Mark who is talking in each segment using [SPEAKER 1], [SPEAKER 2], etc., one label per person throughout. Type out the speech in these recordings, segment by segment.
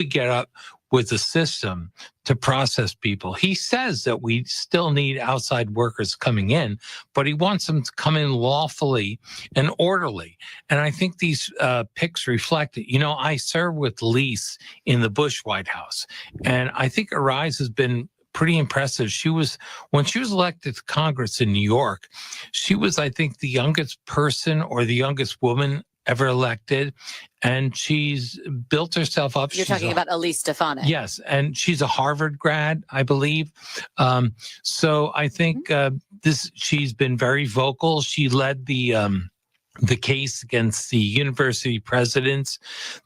[SPEAKER 1] get up with a system to process people. He says that we still need outside workers coming in, but he wants them to come in lawfully and orderly. And I think these picks reflect it. I served with Lise in the Bush White House, and I think her rise has been pretty impressive. When she was elected to Congress in New York, she was, I think, the youngest person or the youngest woman ever elected, and she's built herself up.
[SPEAKER 2] You're talking about Elise Stefanik.
[SPEAKER 1] Yes, and she's a Harvard grad, I believe. So I think she's been very vocal. She led the case against the university presidents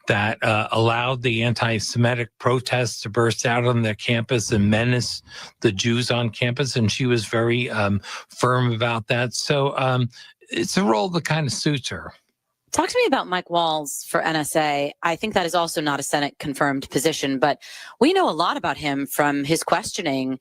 [SPEAKER 1] that allowed the anti-Semitic protests to burst out on their campus and menace the Jews on campus, and she was very firm about that. So it's a role that kind of suits her.
[SPEAKER 2] Talk to me about Mike Walls for NSA. I think that is also not a Senate-confirmed position, but we know a lot about him from his questioning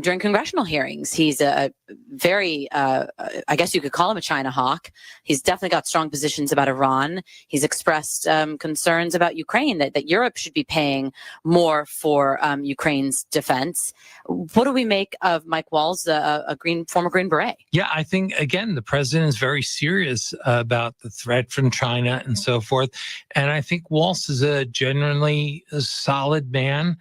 [SPEAKER 2] during congressional hearings. He's a very, I guess you could call him a China hawk. He's definitely got strong positions about Iran. He's expressed concerns about Ukraine, that Europe should be paying more for Ukraine's defense. What do we make of Mike Walls, a former Green Beret?
[SPEAKER 1] Yeah, I think, again, the president is very serious about the threat from China and so forth. And I think Walls is a genuinely solid man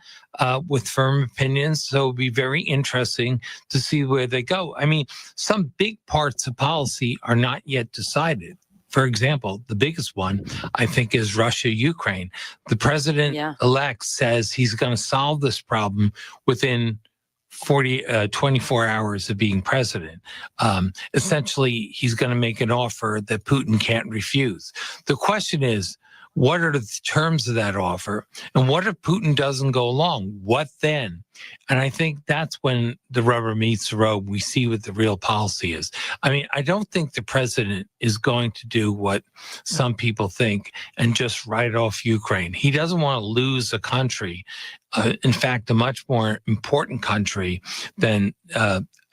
[SPEAKER 1] with firm opinions. So it'll be very interesting to see where they go. I mean, some big parts of policy are not yet decided. For example, the biggest one, I think, is Russia-Ukraine. The president-elect says he's going to solve this problem within 24 hours of being president. Essentially, he's going to make an offer that Putin can't refuse. The question is, what are the terms of that offer? And what if Putin doesn't go along? What then? And I think that's when the rubber meets the road. We see what the real policy is. I mean, I don't think the president is going to do what some people think and just write off Ukraine. He doesn't want to lose a country. In fact, a much more important country than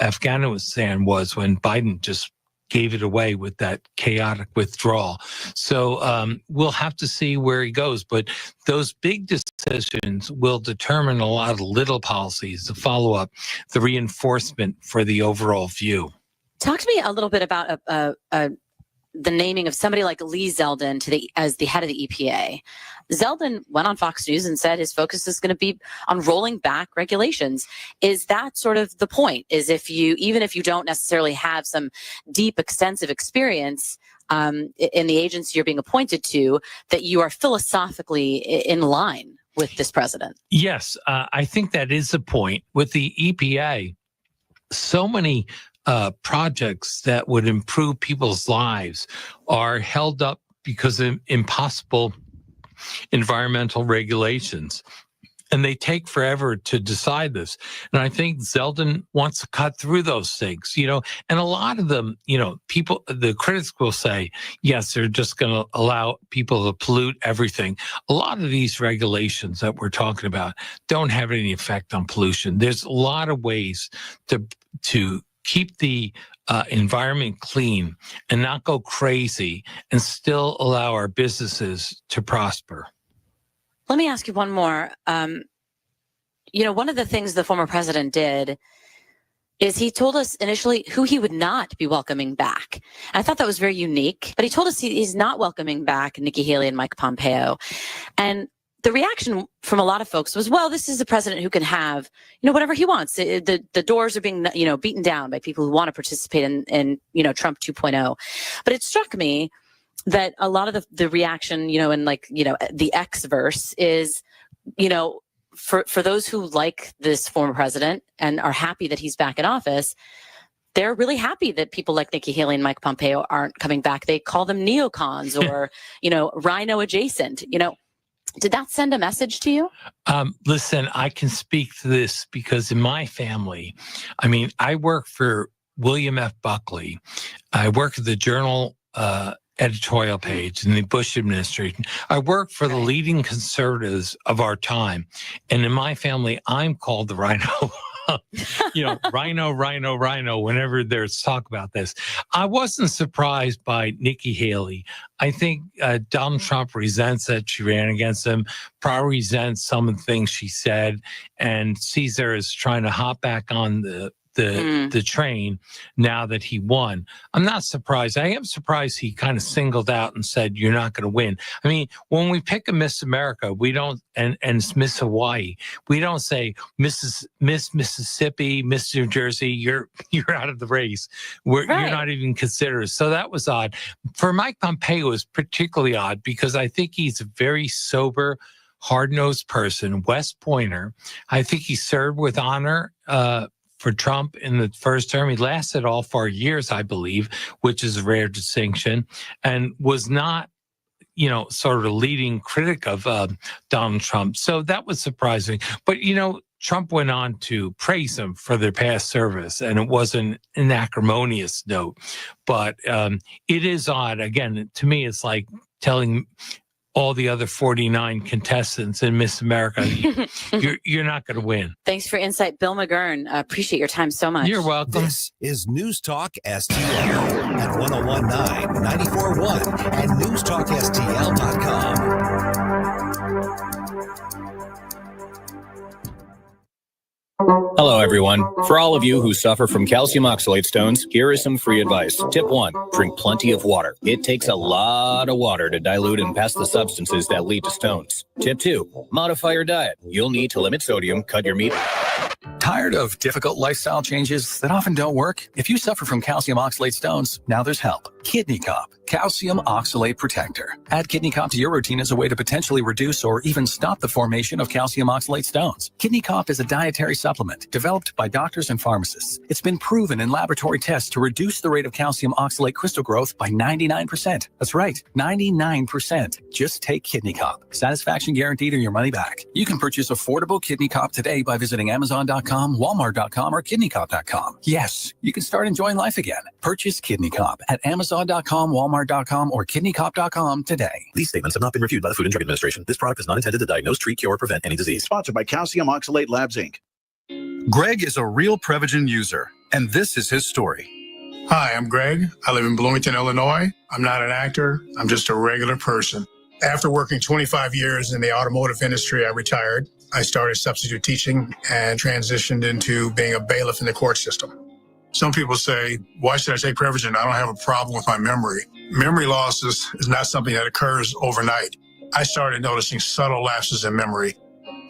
[SPEAKER 1] Afghanistan was when Biden just gave it away with that chaotic withdrawal. So we'll have to see where he goes. But those big decisions will determine a lot of little policies, the follow-up, the reinforcement for the overall view.
[SPEAKER 2] Talk to me a little bit about the naming of somebody like Lee Zeldin as the head of the EPA. Zeldin went on Fox News and said his focus is going to be on rolling back regulations. Is that sort of the point? Is even if you don't necessarily have some deep, extensive experience in the agency you're being appointed to, that you are philosophically in line with this president?
[SPEAKER 1] Yes, I think that is the point. With the EPA, so many projects that would improve people's lives are held up because of impossible environmental regulations. And they take forever to decide this. And I think Zeldin wants to cut through those things, and a lot of them, the critics will say, yes, they're just going to allow people to pollute everything. A lot of these regulations that we're talking about don't have any effect on pollution. There's a lot of ways to keep the environment clean and not go crazy and still allow our businesses to prosper.
[SPEAKER 2] Let me ask you one more. One of the things the former president did is he told us initially who he would not be welcoming back. And I thought that was very unique, but he told us he's not welcoming back Nikki Haley and Mike Pompeo. And the reaction from a lot of folks was, well, this is a president who can have, whatever he wants. The doors are being, beaten down by people who want to participate in Trump 2.0. But it struck me that a lot of the reaction, the X verse is, for those who like this former president and are happy that he's back in office, they're really happy that people like Nikki Haley and Mike Pompeo aren't coming back. They call them neocons or, rhino adjacent, Did that send a message to you?
[SPEAKER 1] Listen, I can speak to this because in my family, I work for William F. Buckley. I work at the Journal editorial page in the Bush administration. I work for the leading conservatives of our time. And in my family, I'm called the rhino rhino, rhino, rhino, whenever there's talk about this. I wasn't surprised by Nikki Haley. I think Donald Trump resents that she ran against him, probably resents some of the things she said, and sees her as trying to hop back on the train now that he won. I'm not surprised. I am surprised he kind of singled out and said, you're not going to win. I mean, when we pick a Miss America, we don't, and it's Miss Hawaii, we don't say Miss Mississippi, Miss New Jersey, you're out of the race. You're not even considered. So that was odd. For Mike Pompeo, it was particularly odd because I think he's a very sober, hard-nosed person, West Pointer. I think he served with honor for Trump in the first term. He lasted all 4 years, I believe, which is a rare distinction, and was not, sort of a leading critic of Donald Trump. So that was surprising. But, Trump went on to praise him for their past service, and it wasn't an acrimonious note. But it is odd. Again, to me, it's like telling all the other 49 contestants in Miss America, you're not going to win.
[SPEAKER 2] Thanks for insight, Bill McGurn. Appreciate your time so much.
[SPEAKER 1] You're welcome.
[SPEAKER 3] This is News Talk STL at 1019, 94.1 and newstalkstl.com.
[SPEAKER 4] Hello, everyone. For all of you who suffer from calcium oxalate stones, here is some free advice. Tip 1, drink plenty of water. It takes a lot of water to dilute and pass the substances that lead to stones. Tip 2, modify your diet. You'll need to limit sodium, cut your meat.
[SPEAKER 5] Tired of difficult lifestyle changes that often don't work? If you suffer from calcium oxalate stones, now there's help. Kidney Cop, Calcium Oxalate Protector. Add Kidney Cop to your routine as a way to potentially reduce or even stop the formation of calcium oxalate stones. Kidney Cop is a dietary supplement developed by doctors and pharmacists. It's been proven in laboratory tests to reduce the rate of calcium oxalate crystal growth by 99%. That's right, 99%. Just take Kidney Cop. Satisfaction guaranteed or your money back. You can purchase affordable Kidney Cop today by visiting Amazon.com, Walmart.com, or KidneyCop.com. Yes, you can start enjoying life again. Purchase Kidney Cop at Amazon.com, Walmart.com, or KidneyCop.com today.
[SPEAKER 6] These statements have not been reviewed by the Food and Drug Administration. This product is not intended to diagnose, treat, cure, or prevent any disease.
[SPEAKER 7] Sponsored by Calcium Oxalate Labs, Inc.
[SPEAKER 8] Greg is a real Prevagen user, and this is his story.
[SPEAKER 9] Hi, I'm Greg. I live in Bloomington, Illinois. I'm not an actor. I'm just a regular person. After working 25 years in the automotive industry, I retired. I started substitute teaching and transitioned into being a bailiff in the court system. Some people say, why should I take Prevagen? I don't have a problem with my memory. Memory loss is not something that occurs overnight. I started noticing subtle lapses in memory.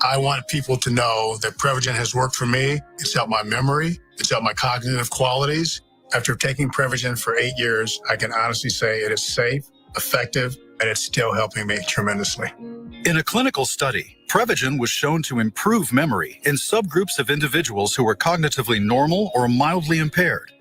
[SPEAKER 9] I want people to know that Prevagen has worked for me. It's helped my memory. It's helped my cognitive qualities. After taking Prevagen for 8 years, I can honestly say it is safe, effective, and it's still helping me tremendously.
[SPEAKER 8] In a clinical study, Prevagen was shown to improve memory in subgroups of individuals who were cognitively normal or mildly impaired.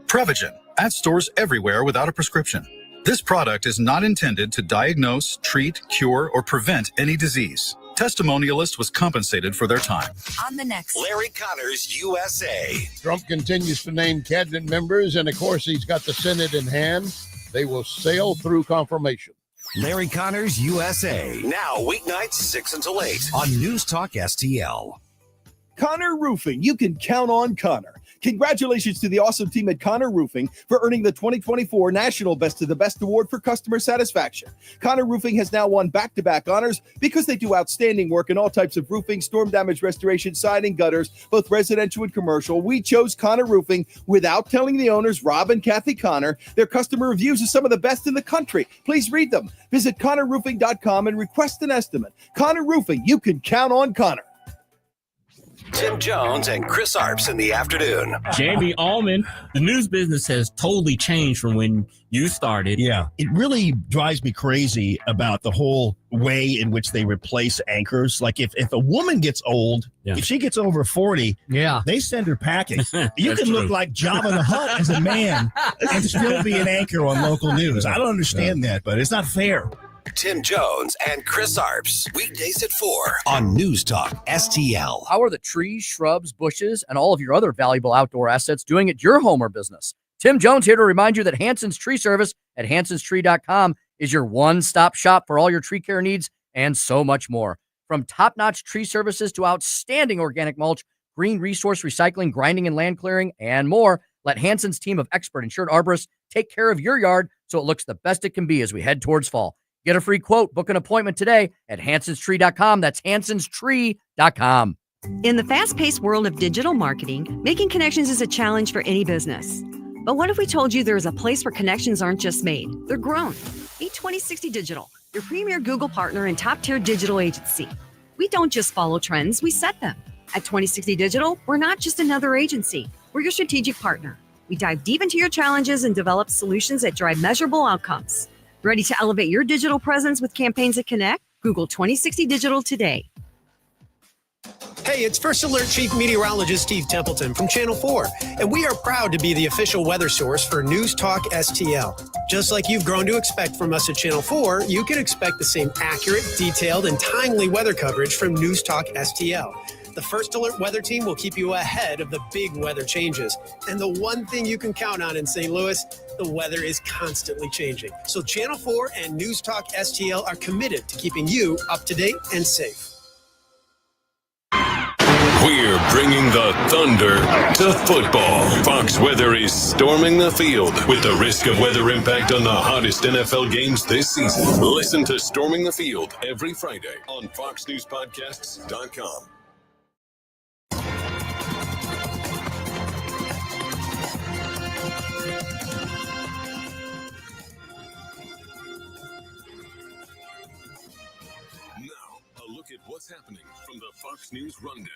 [SPEAKER 8] Prevagen, at stores everywhere without a prescription. This product is not intended to diagnose, treat, cure, or prevent any disease. Testimonialist was compensated for their time.
[SPEAKER 3] On the next Larry Connors USA.
[SPEAKER 10] Trump continues to name cabinet members, and of course, he's got the Senate in hand. They will sail through confirmation.
[SPEAKER 3] Larry Connors USA. Now, weeknights 6 until 8 on News Talk STL.
[SPEAKER 11] Connor Roofing. You can count on Connor. Congratulations to the awesome team at Connor Roofing for earning the 2024 National Best of the Best Award for Customer Satisfaction. Connor Roofing has now won back-to-back honors because they do outstanding work in all types of roofing, storm damage restoration, siding, gutters, both residential and commercial. We chose Connor Roofing without telling the owners, Rob and Kathy Connor. Their customer reviews are some of the best in the country. Please read them. Visit ConnorRoofing.com and request an estimate. Connor Roofing, you can count on Connor.
[SPEAKER 3] Tim Jones and Chris Arps in the afternoon.
[SPEAKER 12] Jamie Allman, the news business has totally changed from when you started.
[SPEAKER 13] Yeah, it really drives me crazy about the whole way in which they replace anchors. Like if a woman gets old, if she gets over 40, they send her packing. You can look like Jabba the Hutt as a man and still be an anchor on local news. I don't understand that, but it's not fair.
[SPEAKER 3] Tim Jones and Chris Arps, weekdays at 4 on News Talk STL.
[SPEAKER 14] How are the trees, shrubs, bushes, and all of your other valuable outdoor assets doing at your home or business? Tim Jones here to remind you that Hanson's Tree Service at hansonstree.com is your one-stop shop for all your tree care needs and so much more. From top-notch tree services to outstanding organic mulch, green resource recycling, grinding and land clearing, and more. Let Hanson's team of expert insured arborists take care of your yard so it looks the best it can be as we head towards fall. Get a free quote. Book an appointment today at hansonstree.com. That's hansonstree.com.
[SPEAKER 15] In the fast-paced world of digital marketing, making connections is a challenge for any business. But what if we told you there is a place where connections aren't just made, they're grown? Meet 2060 Digital, your premier Google partner and top-tier digital agency. We don't just follow trends, we set them. At 2060 Digital, we're not just another agency. We're your strategic partner. We dive deep into your challenges and develop solutions that drive measurable outcomes. Ready to elevate your digital presence with campaigns that connect? Google 2060 Digital today.
[SPEAKER 16] Hey, it's First Alert Chief Meteorologist Steve Templeton from Channel 4, and we are proud to be the official weather source for News Talk STL. Just like you've grown to expect from us at Channel 4, you can expect the same accurate, detailed, and timely weather coverage from News Talk STL. The First Alert weather team will keep you ahead of the big weather changes. And the one thing you can count on in St. Louis, the weather is constantly changing. So Channel 4 and News Talk STL are committed to keeping you up to date and safe.
[SPEAKER 17] We're bringing the thunder to football. Fox Weather is storming the field with the risk of weather impact on the hottest NFL games this season. Listen to Storming the Field every Friday on FoxNewsPodcasts.com. Now, a look at what's happening from the Fox News Rundown.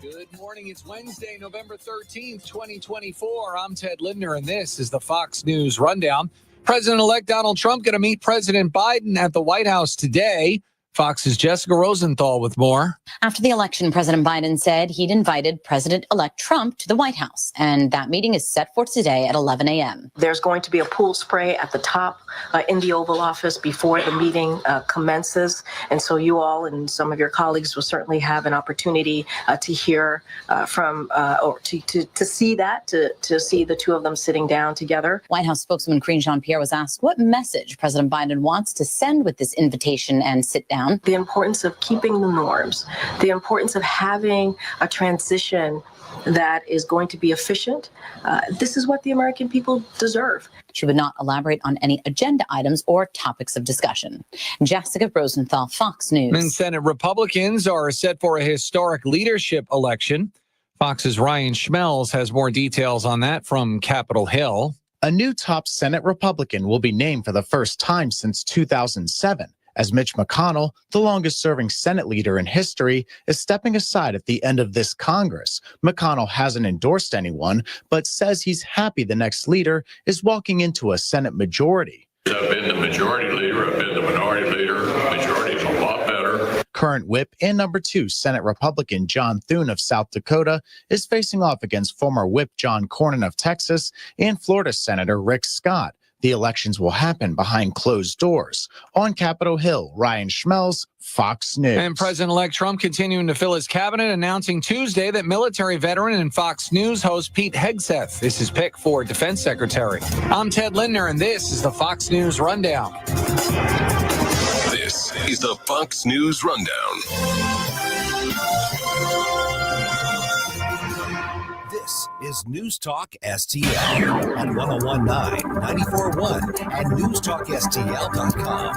[SPEAKER 18] Good morning. It's Wednesday, November 13th, 2024. I'm Ted Lindner, and this is the Fox News Rundown. President-elect Donald Trump going to meet President Biden at the White House today. Fox's Jessica Rosenthal with more.
[SPEAKER 2] After the election, President Biden said he'd invited President-elect Trump to the White House, and that meeting is set for today at 11 a.m.
[SPEAKER 19] There's going to be a pool spray at the top in the Oval Office before the meeting commences, and so you all and some of your colleagues will certainly have an opportunity to hear from or to see that, to see the two of them sitting down together.
[SPEAKER 2] White House spokeswoman Karine Jean-Pierre was asked what message President Biden wants to send with this invitation and sit down.
[SPEAKER 19] The importance of keeping the norms, the importance of having a transition that is going to be efficient. This is what the American people deserve.
[SPEAKER 2] She would not elaborate on any agenda items or topics of discussion. Jessica Rosenthal, Fox News.
[SPEAKER 18] And Senate Republicans are set for a historic leadership election. Fox's Ryan Schmelz has more details on that from Capitol Hill.
[SPEAKER 20] A new top Senate Republican will be named for the first time since 2007. As Mitch McConnell, the longest-serving Senate leader in history, is stepping aside at the end of this Congress. McConnell hasn't endorsed anyone, but says he's happy the next leader is walking into a Senate majority.
[SPEAKER 21] I've been the majority leader, I've been the minority leader. Majority is a lot better.
[SPEAKER 20] Current whip and number 2 Senate Republican John Thune of South Dakota is facing off against former whip John Cornyn of Texas and Florida Senator Rick Scott. The elections will happen behind closed doors. On Capitol Hill, Ryan Schmelz, Fox News.
[SPEAKER 18] And President-elect Trump continuing to fill his cabinet, announcing Tuesday that military veteran and Fox News host Pete Hegseth is his pick for defense secretary. I'm Ted Lindner, and this is the Fox News Rundown.
[SPEAKER 17] This is the Fox News Rundown.
[SPEAKER 3] This is News Talk STL on 101.9, 94.1, and newstalkstl.com.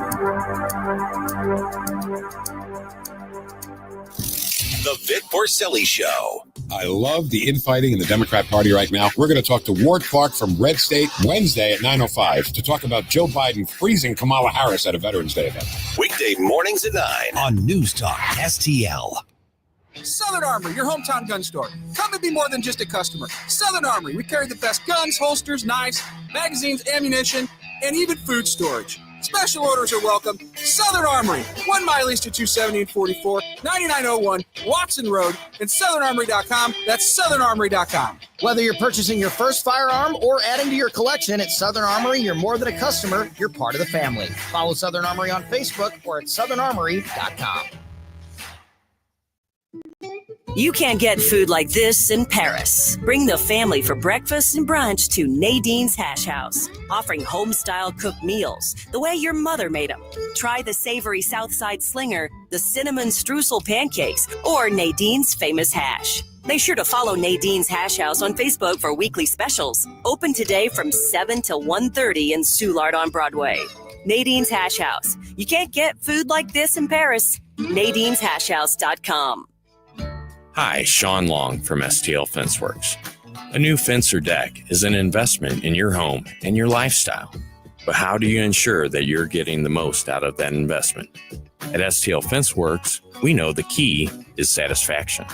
[SPEAKER 3] The Vic Porcelli Show.
[SPEAKER 22] I love the infighting in the Democrat Party right now. We're going to talk to Ward Clark from Red State Wednesday at 9:05 to talk about Joe Biden freezing Kamala Harris at a Veterans Day event.
[SPEAKER 3] Weekday mornings at 9 on News Talk STL.
[SPEAKER 23] Southern Armory, your hometown gun store. Come and be more than just a customer. Southern Armory, we carry the best guns, holsters, knives, magazines, ammunition, and even food storage. Special orders are welcome. Southern Armory, 1 mile east of 270 and 44, 9901 Watson Road, and southernarmory.com. That's southernarmory.com.
[SPEAKER 24] Whether you're purchasing your first firearm or adding to your collection at Southern Armory, you're more than a customer, you're part of the family. Follow Southern Armory on Facebook or at southernarmory.com.
[SPEAKER 1] You can't get food like this in Paris. Bring the family for breakfast and brunch to Nadine's Hash House, offering home-style cooked meals the way your mother made them. Try the savory Southside Slinger, the cinnamon streusel pancakes, or Nadine's famous hash. Make sure to follow Nadine's Hash House on Facebook for weekly specials. Open today from 7 to 1:30 in Soulard on Broadway. Nadine's Hash House. You can't get food like this in Paris. Nadine'sHashHouse.com.
[SPEAKER 4] Hi, Sean Long from STL Fenceworks. A new fence or deck is an investment in your home and your lifestyle. But how do you ensure that you're getting the most out of that investment? At STL Fenceworks, we know the key is satisfaction.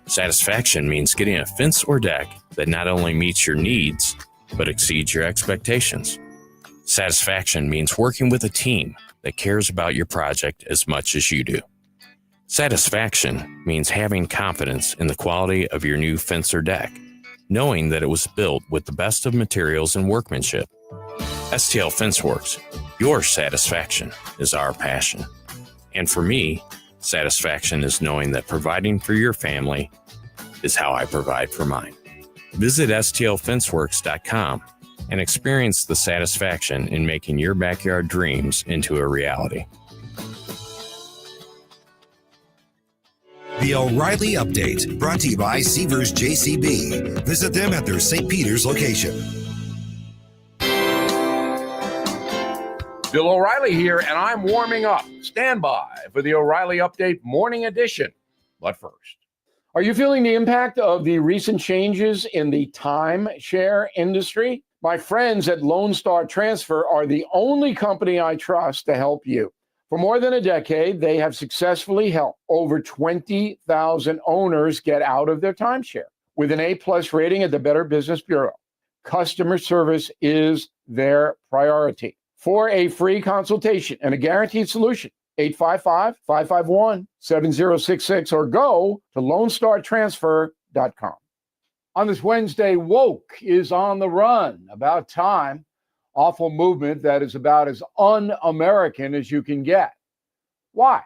[SPEAKER 4] Satisfaction means getting a fence or deck that not only meets your needs, but exceeds your expectations. Satisfaction means working with a team that cares about your project as much as you do. Satisfaction means having confidence in the quality of your new fence or deck, knowing that it was built with the best of materials and workmanship. STL Fenceworks, your satisfaction is our passion. And for me, satisfaction is knowing that providing for your family is how I provide for mine. Visit STLFenceworks.com and experience the satisfaction in making your backyard dreams into a reality.
[SPEAKER 3] The O'Reilly Update, brought to you by Seavers JCB. Visit them at their St. Peter's location.
[SPEAKER 5] Bill O'Reilly here, and I'm warming up. Stand by for the O'Reilly Update Morning Edition. But first, are you feeling the impact of the recent changes in the timeshare industry? My friends at Lone Star Transfer are the only company I trust to help you. For more than a decade, they have successfully helped over 20,000 owners get out of their timeshare with an A+ rating at the Better Business Bureau. Customer service is their priority. For a free consultation and a guaranteed solution, 855-551-7066 or go to LoneStarTransfer.com. On this Wednesday, woke is on the run. About time. Awful movement that is about as un-American as you can get. Why?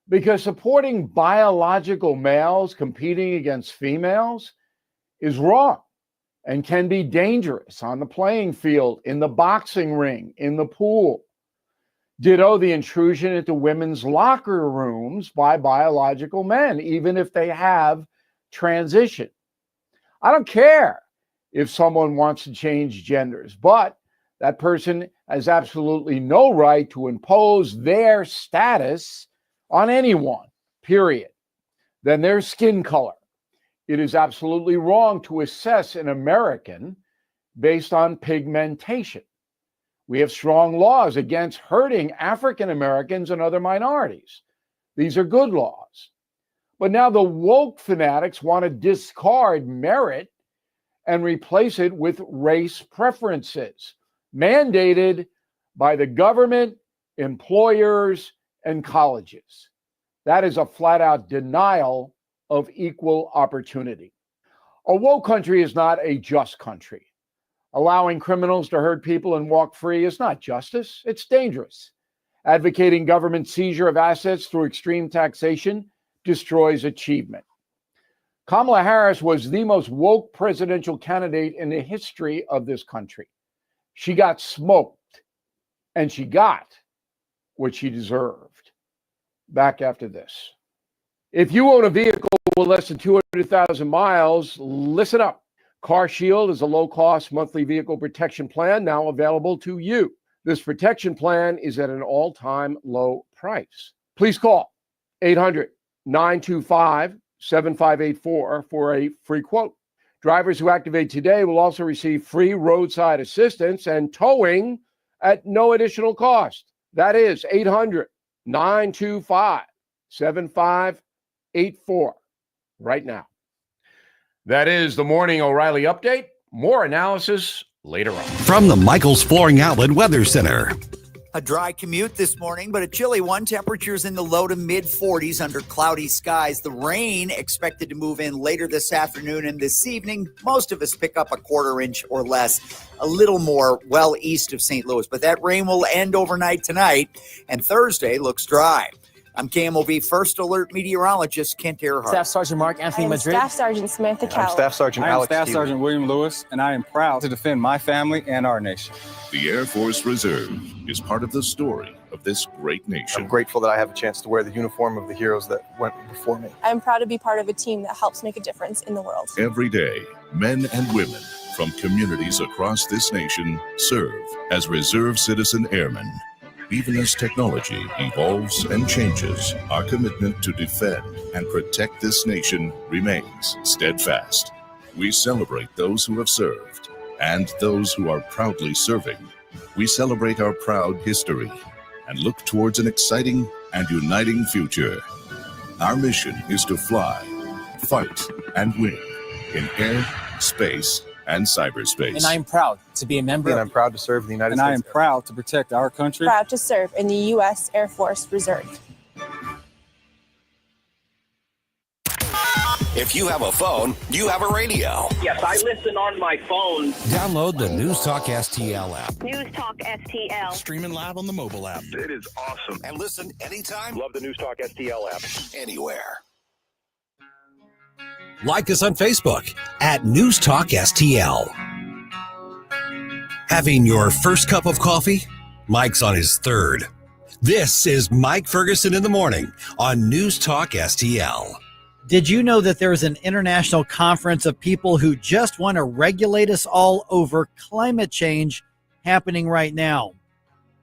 [SPEAKER 5] Because supporting biological males competing against females is wrong and can be dangerous on the playing field, in the boxing ring, in the pool. Ditto the intrusion into women's locker rooms by biological men, even if they have transitioned. I don't care if someone wants to change genders, but that person has absolutely no right to impose their status on anyone, period. Then their skin color. It is absolutely wrong to assess an American based on pigmentation. We have strong laws against hurting African Americans and other minorities. These are good laws. But now the woke fanatics want to discard merit and replace it with race preferences, mandated by the government, employers, and colleges. That is a flat-out denial of equal opportunity. A woke country is not a just country. Allowing criminals to hurt people and walk free is not justice. It's dangerous. Advocating government seizure of assets through extreme taxation destroys achievement. Kamala Harris was the most woke presidential candidate in the history of this country. She got smoked, and she got what she deserved. Back after this. If you own a vehicle with less than 200,000 miles, listen up. Car Shield is a low-cost monthly vehicle protection plan now available to you. This protection plan is at an all-time low price. Please call 800-925-7584 for a free quote. Drivers who activate today will also receive free roadside assistance and towing at no additional cost. That is 800-925-7584 right now. That is the Morning O'Reilly Update. More analysis later on.
[SPEAKER 3] From the Michael's Flooring Outlet Weather Center.
[SPEAKER 6] A dry commute this morning, but a chilly one. Temperatures in the low to mid 40s under cloudy skies. The rain expected to move in later this afternoon and this evening. Most of us pick up a quarter inch or less, a little more well east of St. Louis. But that rain will end overnight tonight, and Thursday looks dry. I'm KMOV First Alert Meteorologist Kent Earhart.
[SPEAKER 7] Staff Sergeant Mark Anthony Madrid.
[SPEAKER 8] Staff Sergeant Samantha Cowell.
[SPEAKER 9] I'm Staff Sergeant Alex
[SPEAKER 10] Staff
[SPEAKER 9] Stevens.
[SPEAKER 10] Sergeant William Lewis, and I am proud to defend my family and our nation.
[SPEAKER 25] The Air Force Reserve is part of the story of this great nation.
[SPEAKER 9] I'm grateful that I have a chance to wear the uniform of the heroes that went before me.
[SPEAKER 8] I'm proud to be part of a team that helps make a difference in the world.
[SPEAKER 25] Every day, men and women from communities across this nation serve as Reserve Citizen Airmen. Even as technology evolves and changes, our commitment to defend and protect this nation remains steadfast. We celebrate those who have served and those who are proudly serving. We celebrate our proud history and look towards an exciting and uniting future. Our mission is to fly, fight, and win in air, space, and cyberspace.
[SPEAKER 7] And I am proud to be a member.
[SPEAKER 9] And I'm proud to serve in the United States.
[SPEAKER 10] And I am proud to protect our country.
[SPEAKER 8] Proud to serve in the U.S. Air Force Reserve.
[SPEAKER 3] If you have a phone, you have a radio.
[SPEAKER 26] Yes, I listen on my phone.
[SPEAKER 3] Download the News Talk STL app.
[SPEAKER 26] News Talk STL.
[SPEAKER 3] Streaming live on the mobile app.
[SPEAKER 26] It is awesome.
[SPEAKER 3] And listen anytime.
[SPEAKER 26] Love the News Talk STL app.
[SPEAKER 3] Anywhere. Like us on Facebook at News Talk STL. Having your first cup of coffee? Mike's on his third. This is Mike Ferguson in the morning on News Talk STL.
[SPEAKER 27] Did you know that there's an international conference of people who just want to regulate us all over climate change happening right now?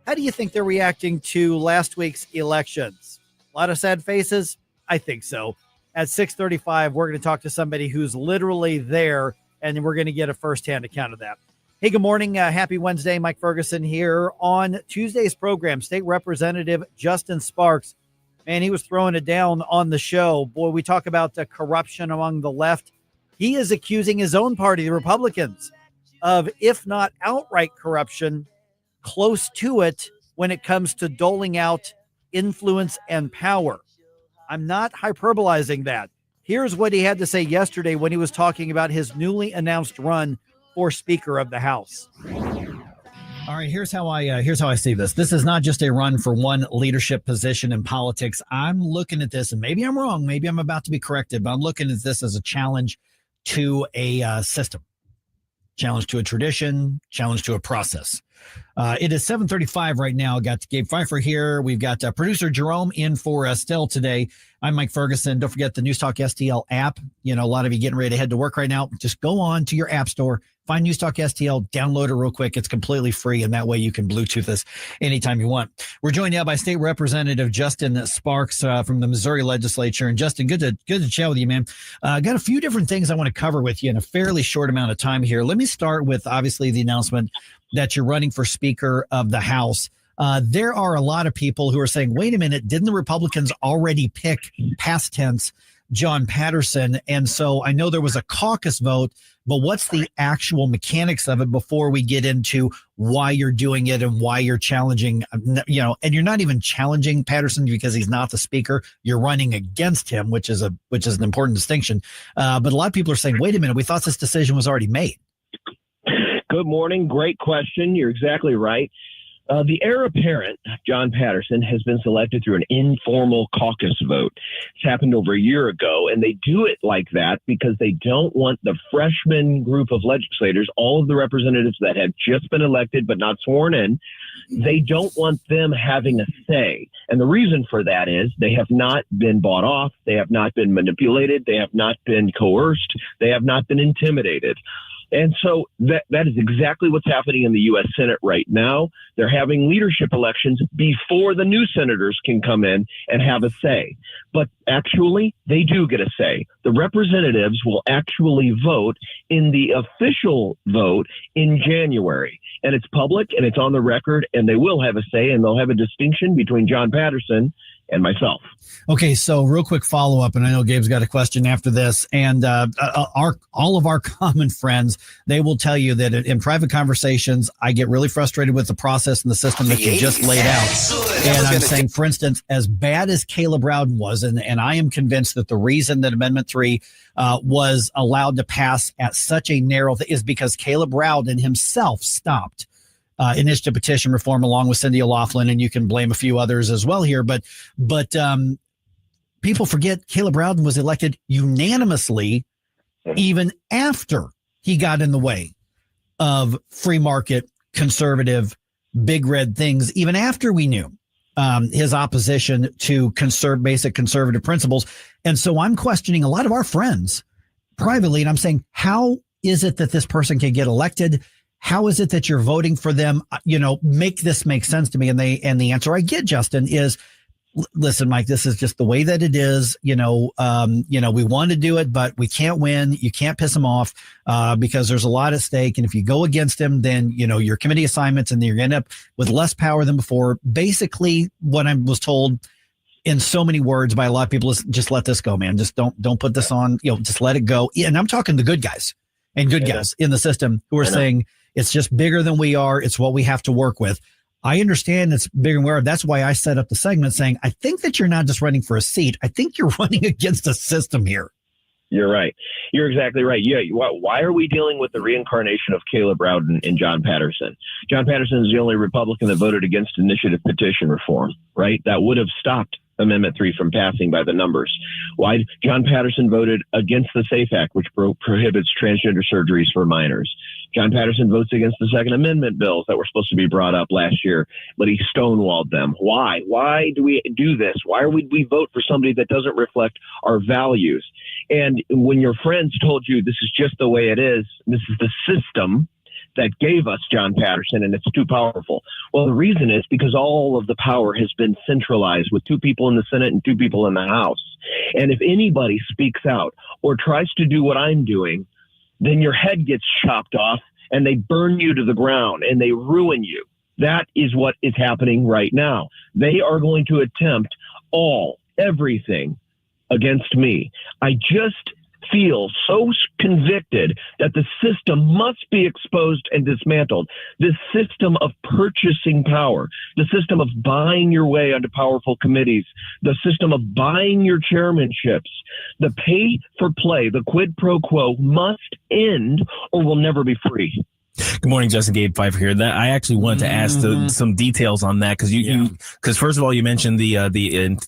[SPEAKER 27] How do you think they're reacting to last week's elections? A lot of sad faces? I think so. At 6:35, we're going to talk to somebody who's literally there, and we're going to get a firsthand account of that. Hey, good morning. Happy Wednesday. Mike Ferguson here. On Tuesday's program, State Representative Justin Sparks, and he was throwing it down on the show. Boy, we talk about the corruption among the left. He is accusing his own party, the Republicans, of, if not outright corruption, close to it when it comes to doling out influence and power. I'm not hyperbolizing that. Here's what he had to say yesterday when he was talking about his newly announced run for Speaker of the House. All right, here's how I see this. This is not just a run for one leadership position in politics. I'm looking at this, and maybe I'm wrong, maybe I'm about to be corrected, but I'm looking at this as a challenge to a system, challenge to a tradition, challenge to a process. It is 7:35 right now. Got Gabe Pfeiffer here. We've got producer Jerome in for Estelle today. I'm Mike Ferguson. Don't forget the News Talk STL app. You know, a lot of you getting ready to head to work right now. Just go on to your app store, find News Talk STL, download it real quick. It's completely free, and that way you can Bluetooth us anytime you want. We're joined now by State Representative Justin Sparks from the Missouri Legislature. And Justin, good to chat with you, man. Got a few different things I want to cover with you in a fairly short amount of time here. Let me start with obviously the announcement that you're running for Speaker of the House. There are a lot of people who are saying, wait a minute, didn't the Republicans already pick, past tense, John Patterson? And so I know there was a caucus vote, but what's the actual mechanics of it before we get into why you're doing it and why you're challenging, and you're not even challenging Patterson because he's not the speaker. You're running against him, which is an important distinction. But a lot of people are saying, wait a minute, we thought this decision was already made.
[SPEAKER 28] Good morning. Great question. You're exactly right. The heir apparent, John Patterson, has been selected through an informal caucus vote. It's happened over a year ago, and they do it like that because they don't want the freshman group of legislators, all of the representatives that have just been elected but not sworn in, they don't want them having a say. And the reason for that is they have not been bought off, they have not been manipulated, they have not been coerced, they have not been intimidated. And so that is exactly what's happening in the U.S. Senate right now. They're having leadership elections before the new senators can come in and have a say. But actually, they do get a say. The representatives will actually vote in the official vote in January. And it's public and it's on the record, and they will have a say, and they'll have a distinction between John Patterson and myself.
[SPEAKER 27] Okay, so real quick follow-up, and I know Gabe's got a question after this, and all of our common friends, they will tell you that in private conversations, I get really frustrated with the process and the system that you just laid out. And I'm saying, for instance, as bad as Caleb Rowden was, and I am convinced that the reason that Amendment 3 was allowed to pass at such a narrow is because Caleb Rowden himself stopped initiative petition reform along with Cindy O'Loughlin, and you can blame a few others as well here. But people forget Caleb Rowden was elected unanimously even after he got in the way of free market, conservative, big red things, even after we knew his opposition to basic conservative principles. And so I'm questioning a lot of our friends privately, and I'm saying, how is it that this person can get elected? How is it that you're voting for them? Make this make sense to me. And the answer I get, Justin, is, listen, Mike, this is just the way that it is. We want to do it, but we can't win. You can't piss them off because there's a lot at stake. And if you go against him, then, your committee assignments, and you're going to end up with less power than before. Basically, what I was told in so many words by a lot of people is, just let this go, man. Just don't put this on, just let it go. And I'm talking the good guys and good guys in the system who are saying it's just bigger than we are. It's what we have to work with. I understand it's bigger than we are. That's why I set up the segment saying, I think that you're not just running for a seat. I think you're running against a system here.
[SPEAKER 28] You're right. You're exactly right. Yeah. Why are we dealing with the reincarnation of Caleb Rowden and John Patterson? John Patterson is the only Republican that voted against initiative petition reform, right? That would have stopped Amendment 3 from passing by the numbers. Why? John Patterson voted against the CFACT, which prohibits transgender surgeries for minors. John Patterson votes against the Second Amendment bills that were supposed to be brought up last year, but he stonewalled them. Why? Why do we do this? Why would we vote for somebody that doesn't reflect our values? And when your friends told you this is just the way it is, this is the system that gave us John Patterson, and it's too powerful. Well, the reason is because all of the power has been centralized with 2 people in the Senate and 2 people in the House. And if anybody speaks out or tries to do what I'm doing, then your head gets chopped off and they burn you to the ground and they ruin you. That is what is happening right now. They are going to attempt everything against me. I just feel so convicted that the system must be exposed and dismantled. This system of purchasing power, the system of buying your way onto powerful committees, the system of buying your chairmanships, the pay for play, the quid pro quo must end or will never be free.
[SPEAKER 2] Good morning, Justin. Gabe Pfeiffer here. That I actually wanted to ask some details on that because first of all, you mentioned the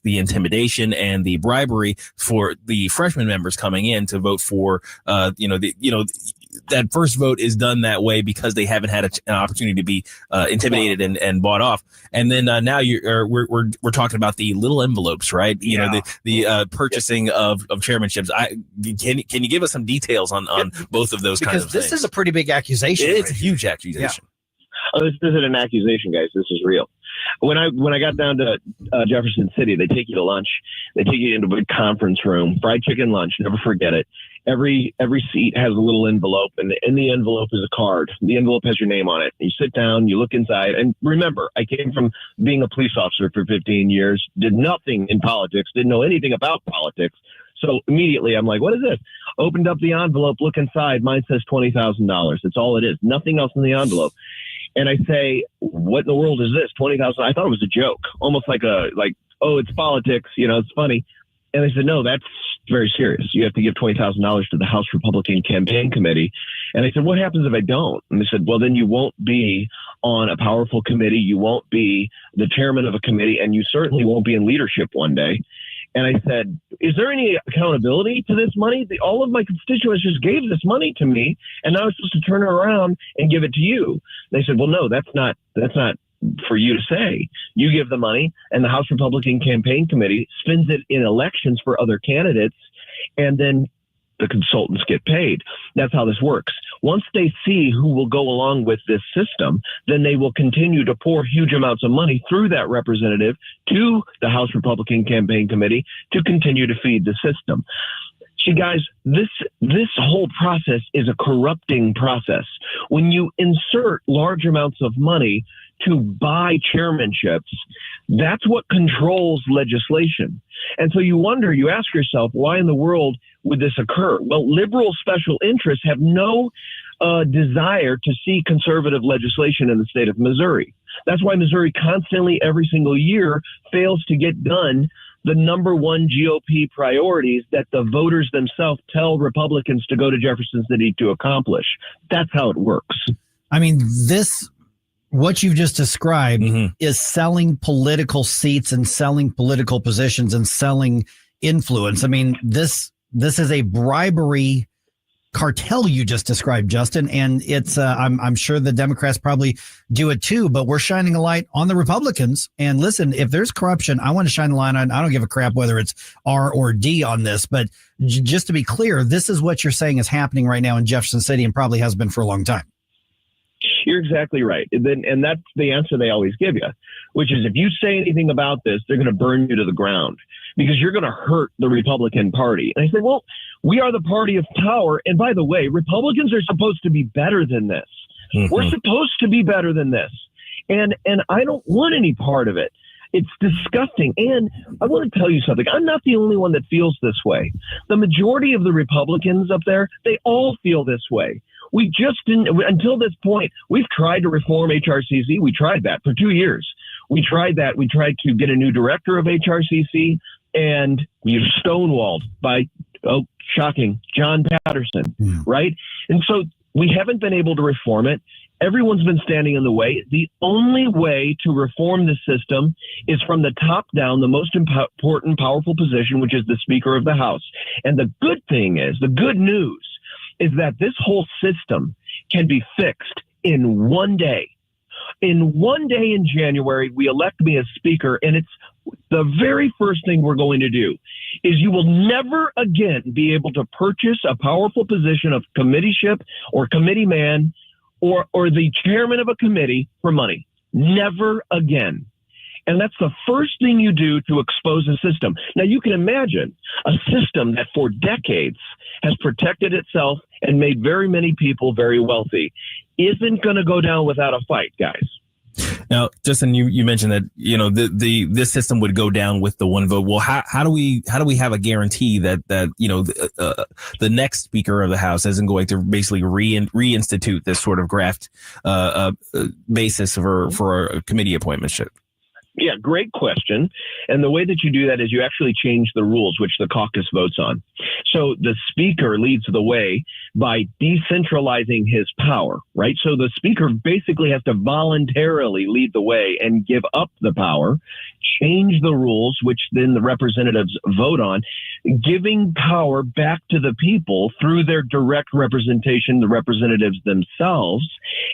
[SPEAKER 2] intimidation and the bribery for the freshman members coming in to vote for that first vote is done that way because they haven't had an opportunity to be intimidated and bought off. And then now we're talking about the little envelopes, right? The purchasing of chairmanships. Can you give us some details on both of those kinds of things?
[SPEAKER 27] Because this is a pretty big accusation.
[SPEAKER 2] It's a huge accusation.
[SPEAKER 28] Oh, this isn't an accusation, guys. This is real. When I got down to Jefferson City, they take you to lunch. They take you into a big conference room, fried chicken lunch. Never forget it. Every seat has a little envelope, and in the envelope is a card. The envelope has your name on it. You sit down, you look inside, and remember, I came from being a police officer for 15 years, did nothing in politics, didn't know anything about politics. So immediately I'm like, what is this? Opened up the envelope, look inside. Mine says $20,000. That's all it is. Nothing else in the envelope. And I say, what in the world is this? 20,000. I thought it was a joke, almost like oh, it's politics. It's funny. And they said, no, that's very serious. You have to give $20,000 to the House Republican Campaign Committee. And I said, what happens if I don't? And they said, well, then you won't be on a powerful committee. You won't be the chairman of a committee, and you certainly won't be in leadership one day. And I said, is there any accountability to this money? All of my constituents just gave this money to me, and now I'm supposed to turn it around and give it to you. They said, well, no, that's not for you to say. You give the money, and the House Republican Campaign Committee spends it in elections for other candidates, and then the consultants get paid. That's how this works. Once they see who will go along with this system, then they will continue to pour huge amounts of money through that representative to the House Republican Campaign Committee to continue to feed the system. See, guys, this whole process is a corrupting process. When you insert large amounts of money to buy chairmanships, that's what controls legislation. And so you ask yourself, why in the world would this occur? Well, liberal special interests have no desire to see conservative legislation in the state of Missouri. That's why Missouri constantly, every single year, fails to get done the number one GOP priorities that the voters themselves tell Republicans to go to Jefferson City to accomplish. That's how it works.
[SPEAKER 27] I mean, this What you've just described is selling political seats and selling political positions and selling influence. I mean, this is a bribery cartel you just described, Justin, and it's I'm sure the Democrats probably do it too, but we're shining a light on the Republicans. And listen, if there's corruption, I want to shine a light on. I don't give a crap whether it's R or D on this, but just to be clear, this is what you're saying is happening right now in Jefferson City and probably has been for a long time.
[SPEAKER 28] You're exactly right. And that's the answer they always give you, which is if you say anything about this, they're going to burn you to the ground because you're going to hurt the Republican Party. And I say, well, we are the party of power. And by the way, Republicans are supposed to be better than this. We're supposed to be better than this. And I don't want any part of it. It's disgusting. And I want to tell you something. I'm not the only one that feels this way. The majority of the Republicans up there, they all feel this way. We just didn't, until this point, we've tried to reform HRCC. We tried that for 2 years. We tried that. We tried to get a new director of HRCC, and we were stonewalled by, shocking, John Patterson, right? And so we haven't been able to reform it. Everyone's been standing in the way. The only way to reform the system is from the top down, the most important, powerful position, which is the Speaker of the House. And the good thing is, the good news is that this whole system can be fixed in one day. In one day in January, we elect me as Speaker, and it's the very first thing we're going to do is you will never again be able to purchase a powerful position of committeeship or committee man or the chairman of a committee for money. Never again. And that's the first thing you do to expose a system. Now, you can imagine a system that for decades has protected itself and made very many people very wealthy isn't going to go down without a fight, guys.
[SPEAKER 2] Now, Justin, you mentioned that this system would go down with the one vote. Well, how do we have a guarantee that the next Speaker of the House isn't going to basically reinstitute this sort of graft basis for a committee appointmentship?
[SPEAKER 28] Yeah, great question. And the way that you do that is you actually change the rules, which the caucus votes on. So the Speaker leads the way by decentralizing his power, right? So the Speaker basically has to voluntarily lead the way and give up the power, change the rules, which then the representatives vote on, giving power back to the people through their direct representation, the representatives themselves.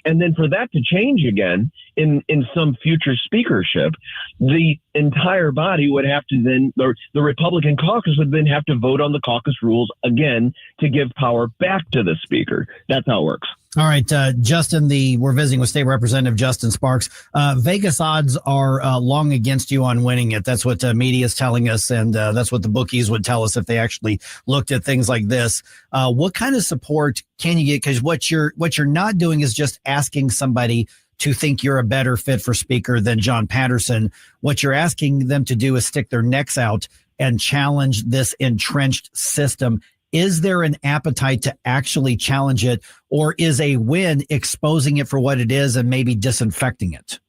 [SPEAKER 28] And then for that to change again in some future speakership, the entire body would have to then, the Republican caucus would then have to vote on the caucus rules again to give power back to the Speaker. That's how it works.
[SPEAKER 27] All right, Justin, we're visiting with State Representative Justin Sparks. Vegas odds are long against you on winning it. That's what media is telling us, and that's what the bookies would tell us if they actually looked at things like this. What kind of support can you get? Because what you're not doing is just asking somebody to think you're a better fit for Speaker than John Patterson. What you're asking them to do is stick their necks out and challenge this entrenched system. Is there an appetite to actually challenge it, or is a win exposing it for what it is and maybe disinfecting it?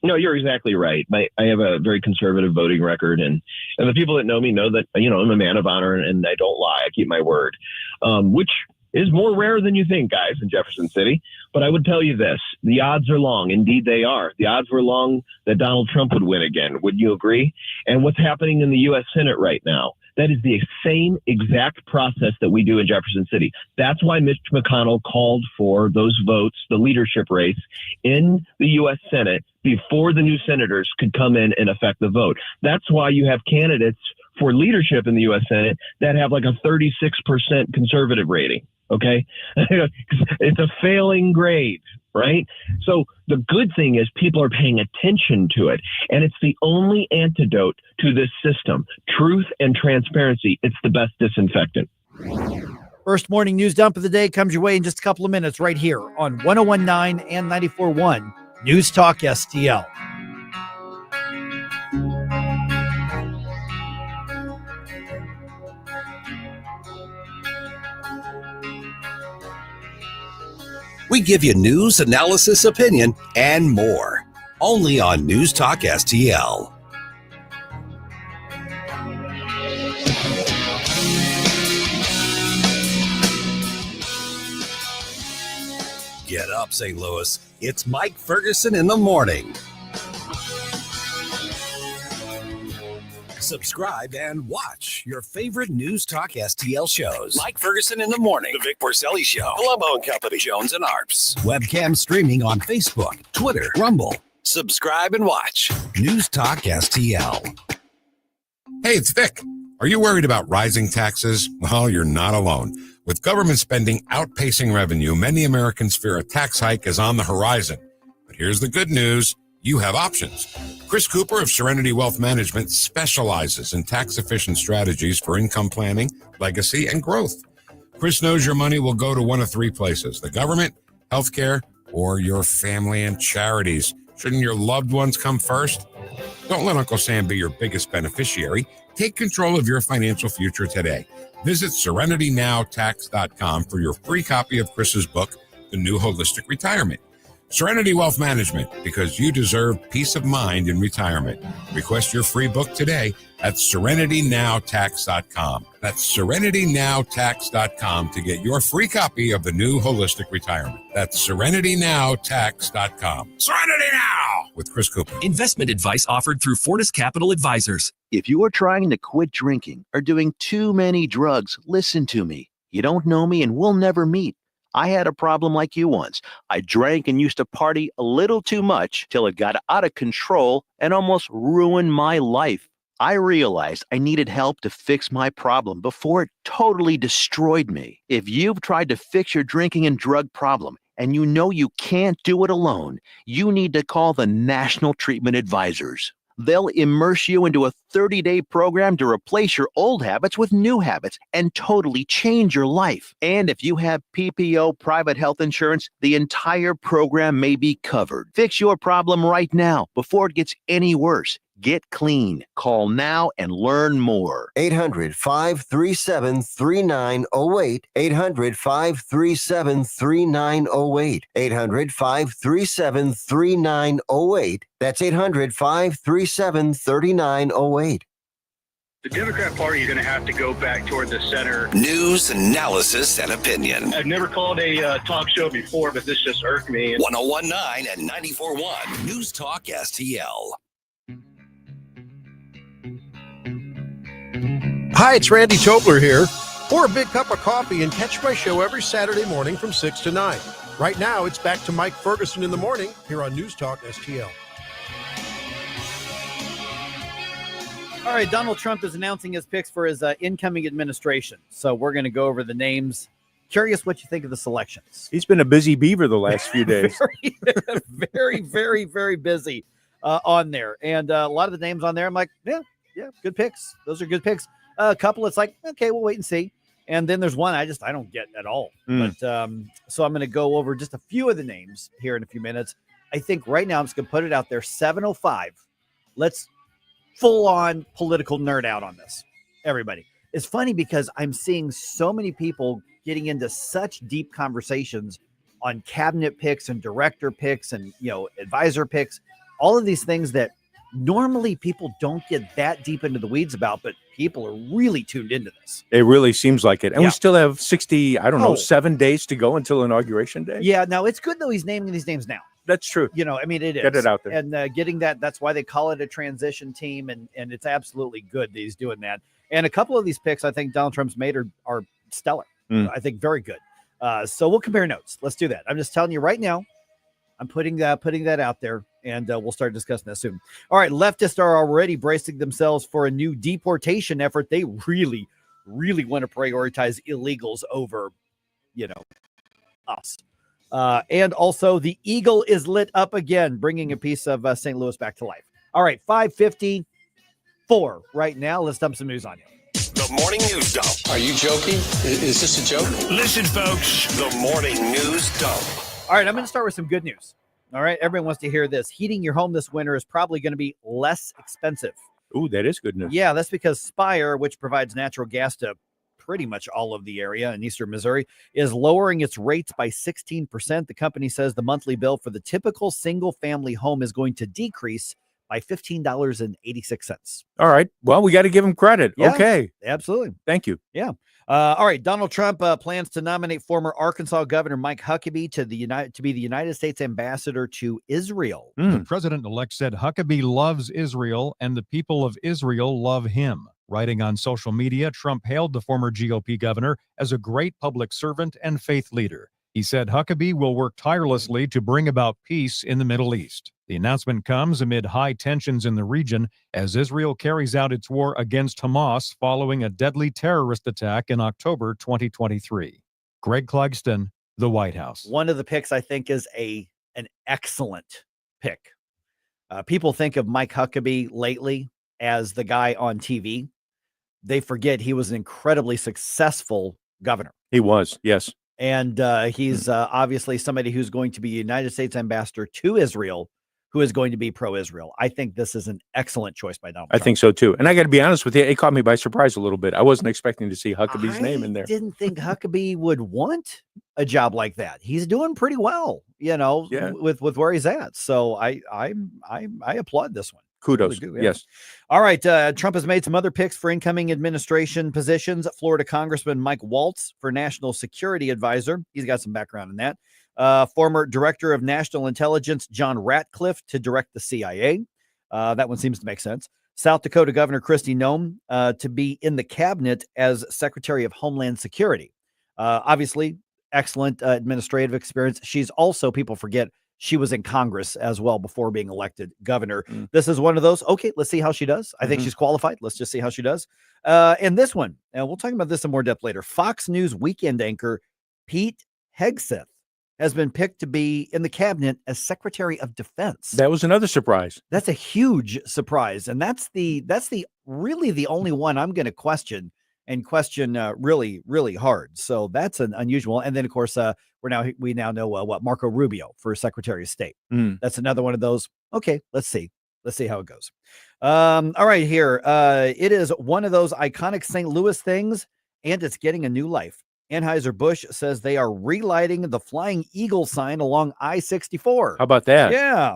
[SPEAKER 28] No, you're exactly right. I have a very conservative voting record, and the people that know me know that, I'm a man of honor and I don't lie. I keep my word, which is more rare than you think, guys, in Jefferson City. But I would tell you this, the odds are long. Indeed, they are. The odds were long that Donald Trump would win again. Would you agree? And what's happening in the U.S. Senate right now, that is the same exact process that we do in Jefferson City. That's why Mitch McConnell called for those votes, the leadership race in the U.S. Senate before the new senators could come in and affect the vote. That's why you have candidates for leadership in the U.S. Senate that have like a 36% conservative rating. Okay. It's a failing grade, right? So the good thing is people are paying attention to it. And it's the only antidote to this system. Truth and transparency. It's the best disinfectant.
[SPEAKER 27] First morning news dump of the day comes your way in just a couple of minutes right here on 101.9 and 94.1 News Talk STL.
[SPEAKER 3] We give you news, analysis, opinion, and more. Only on News Talk STL. Get up, St. Louis. It's Mike Ferguson in the morning. Subscribe and watch your favorite News Talk STL shows. Mike Ferguson in the morning. The Vic Porcelli Show. Colombo and Company. Jones and Arps. Webcam streaming on Facebook, Twitter, Rumble. Subscribe and watch News Talk STL.
[SPEAKER 22] Hey, it's Vic. Are you worried about rising taxes? Well, you're not alone. With government spending outpacing revenue, many Americans fear a tax hike is on the horizon. But here's the good news. You have options. Chris Cooper of Serenity Wealth Management specializes in tax-efficient strategies for income planning, legacy, and growth. Chris knows your money will go to one of three places: the government, healthcare, or your family and charities. Shouldn't your loved ones come first? Don't let Uncle Sam be your biggest beneficiary. Take control of your financial future today. Visit SerenityNowTax.com for your free copy of Chris's book, The New Holistic Retirement. Serenity Wealth Management, because you deserve peace of mind in retirement. Request your free book today at SerenityNowTax.com. That's SerenityNowTax.com to get your free copy of The New Holistic Retirement. That's SerenityNowTax.com. Serenity Now with Chris Cooper.
[SPEAKER 11] Investment advice offered through Fortis Capital Advisors.
[SPEAKER 12] If you are trying to quit drinking or doing too many drugs, listen to me. You don't know me and we'll never meet. I had a problem like you once. I drank and used to party a little too much till it got out of control and almost ruined my life. I realized I needed help to fix my problem before it totally destroyed me. If you've tried to fix your drinking and drug problem and you know you can't do it alone, you need to call the National Treatment Advisors. They'll immerse you into a 30-day program to replace your old habits with new habits and totally change your life. And if you have PPO private health insurance, the entire program may be covered. Fix your problem right now before it gets any worse. Get clean. Call now and learn more.
[SPEAKER 13] 800-537-3908. 800-537-3908. 800-537-3908. That's 800-537-3908.
[SPEAKER 26] The Democrat Party is going to have to go back toward the center.
[SPEAKER 3] News, analysis, and opinion.
[SPEAKER 26] I've never called a talk show before, but this just irked me.
[SPEAKER 3] 101.9 and 94.1 News Talk STL.
[SPEAKER 14] Hi, it's Randy Tobler here. Pour a big cup of coffee and catch my show every Saturday morning from 6 to 9. Right now, it's back to Mike Ferguson in the morning here on News Talk STL.
[SPEAKER 27] All right, Donald Trump is announcing his picks for his incoming administration. So we're going to go over the names. Curious what you think of the selections.
[SPEAKER 15] He's been a busy beaver the last few days.
[SPEAKER 27] very busy on there. And a lot of the names on there, I'm like, yeah, good picks. Those are good picks. A couple, it's like, okay, we'll wait and see. And then there's one I don't get at all. But so I'm going to go over just a few of the names here in a few minutes. I think right now I'm just going to put it out there, 7:05. Let's full on political nerd out on this. Everybody. It's funny because I'm seeing so many people getting into such deep conversations on cabinet picks and director picks and, advisor picks, all of these things that normally people don't get that deep into the weeds about, but people are really tuned into this.
[SPEAKER 15] It really seems like it. And we still have 7 days to go until Inauguration Day.
[SPEAKER 27] Yeah. Now it's good though. He's naming these names now.
[SPEAKER 15] That's true.
[SPEAKER 27] It is.
[SPEAKER 15] Get it out there.
[SPEAKER 27] And getting that's why they call it a transition team. And it's absolutely good that he's doing that. And a couple of these picks I think Donald Trump's made are stellar. I think very good. So we'll compare notes. Let's do that. I'm just telling you right now, I'm putting that out there, and we'll start discussing that soon. All right, leftists are already bracing themselves for a new deportation effort. They really, really want to prioritize illegals over, us. And also, the Eagle is lit up again, bringing a piece of St. Louis back to life. All right, 5:54 right now. Let's dump some news on you.
[SPEAKER 3] The Morning News Dump.
[SPEAKER 16] Are you joking? Is this a joke?
[SPEAKER 3] Listen, folks, the Morning News Dump.
[SPEAKER 27] All right, I'm going to start with some good news. All right, everyone wants to hear this. Heating your home this winter is probably going to be less expensive.
[SPEAKER 15] Ooh, that is good news.
[SPEAKER 27] Yeah, that's because Spire, which provides natural gas to pretty much all of the area in eastern Missouri, is lowering its rates by 16%. The company says the monthly bill for the typical single-family home is going to decrease by $15.86.
[SPEAKER 15] All right. Well, we got to give them credit.
[SPEAKER 27] Yeah,
[SPEAKER 15] okay.
[SPEAKER 27] Absolutely.
[SPEAKER 15] Thank you.
[SPEAKER 27] Yeah. All right. Donald Trump plans to nominate former Arkansas Governor Mike Huckabee to be the United States ambassador to Israel.
[SPEAKER 1] The president-elect said Huckabee loves Israel and the people of Israel love him. Writing on social media, Trump hailed the former GOP governor as a great public servant and faith leader. He said Huckabee will work tirelessly to bring about peace in the Middle East. The announcement comes amid high tensions in the region as Israel carries out its war against Hamas following a deadly terrorist attack in October 2023. Greg Clugston, the White House.
[SPEAKER 27] One of the picks I think is an excellent pick. People think of Mike Huckabee lately as the guy on TV. They forget he was an incredibly successful governor.
[SPEAKER 15] He was, yes.
[SPEAKER 27] And he's obviously somebody who's going to be United States ambassador to Israel, who is going to be pro-Israel. I think this is an excellent choice by Donald Trump.
[SPEAKER 15] I think so, too. And I got to be honest with you, it caught me by surprise a little bit. I wasn't expecting to see Huckabee's name in there.
[SPEAKER 27] I didn't think Huckabee would want a job like that. He's doing pretty well, with where he's at. So I applaud this one.
[SPEAKER 15] Kudos.
[SPEAKER 27] Really do, yeah.
[SPEAKER 15] Yes.
[SPEAKER 27] All right. Trump has made some other picks for incoming administration positions. Florida Congressman Mike Waltz for National Security Advisor. He's got some background in that. Former Director of National Intelligence John Ratcliffe to direct the CIA. That one seems to make sense. South Dakota Governor Kristi Noem to be in the cabinet as Secretary of Homeland Security. Obviously, excellent administrative experience. She's also, people forget, she was in Congress as well before being elected governor. This is one of those. Okay, let's see how she does. I think she's qualified. Let's just see how she does. And this one, and we'll talk about this in more depth later. Fox News weekend anchor Pete Hegseth has been picked to be in the cabinet as Secretary of Defense.
[SPEAKER 15] That was another surprise.
[SPEAKER 27] That's a huge surprise, and that's really the only one I'm going to question really, really hard. So that's an unusual. And then of course, we now know Marco Rubio for Secretary of State. That's another one of those. Okay, let's see how it goes. All right, here it is one of those iconic St. Louis things, and it's getting a new life. Anheuser-Busch says they are relighting the Flying Eagle sign along I-64.
[SPEAKER 15] How about that?
[SPEAKER 27] Yeah.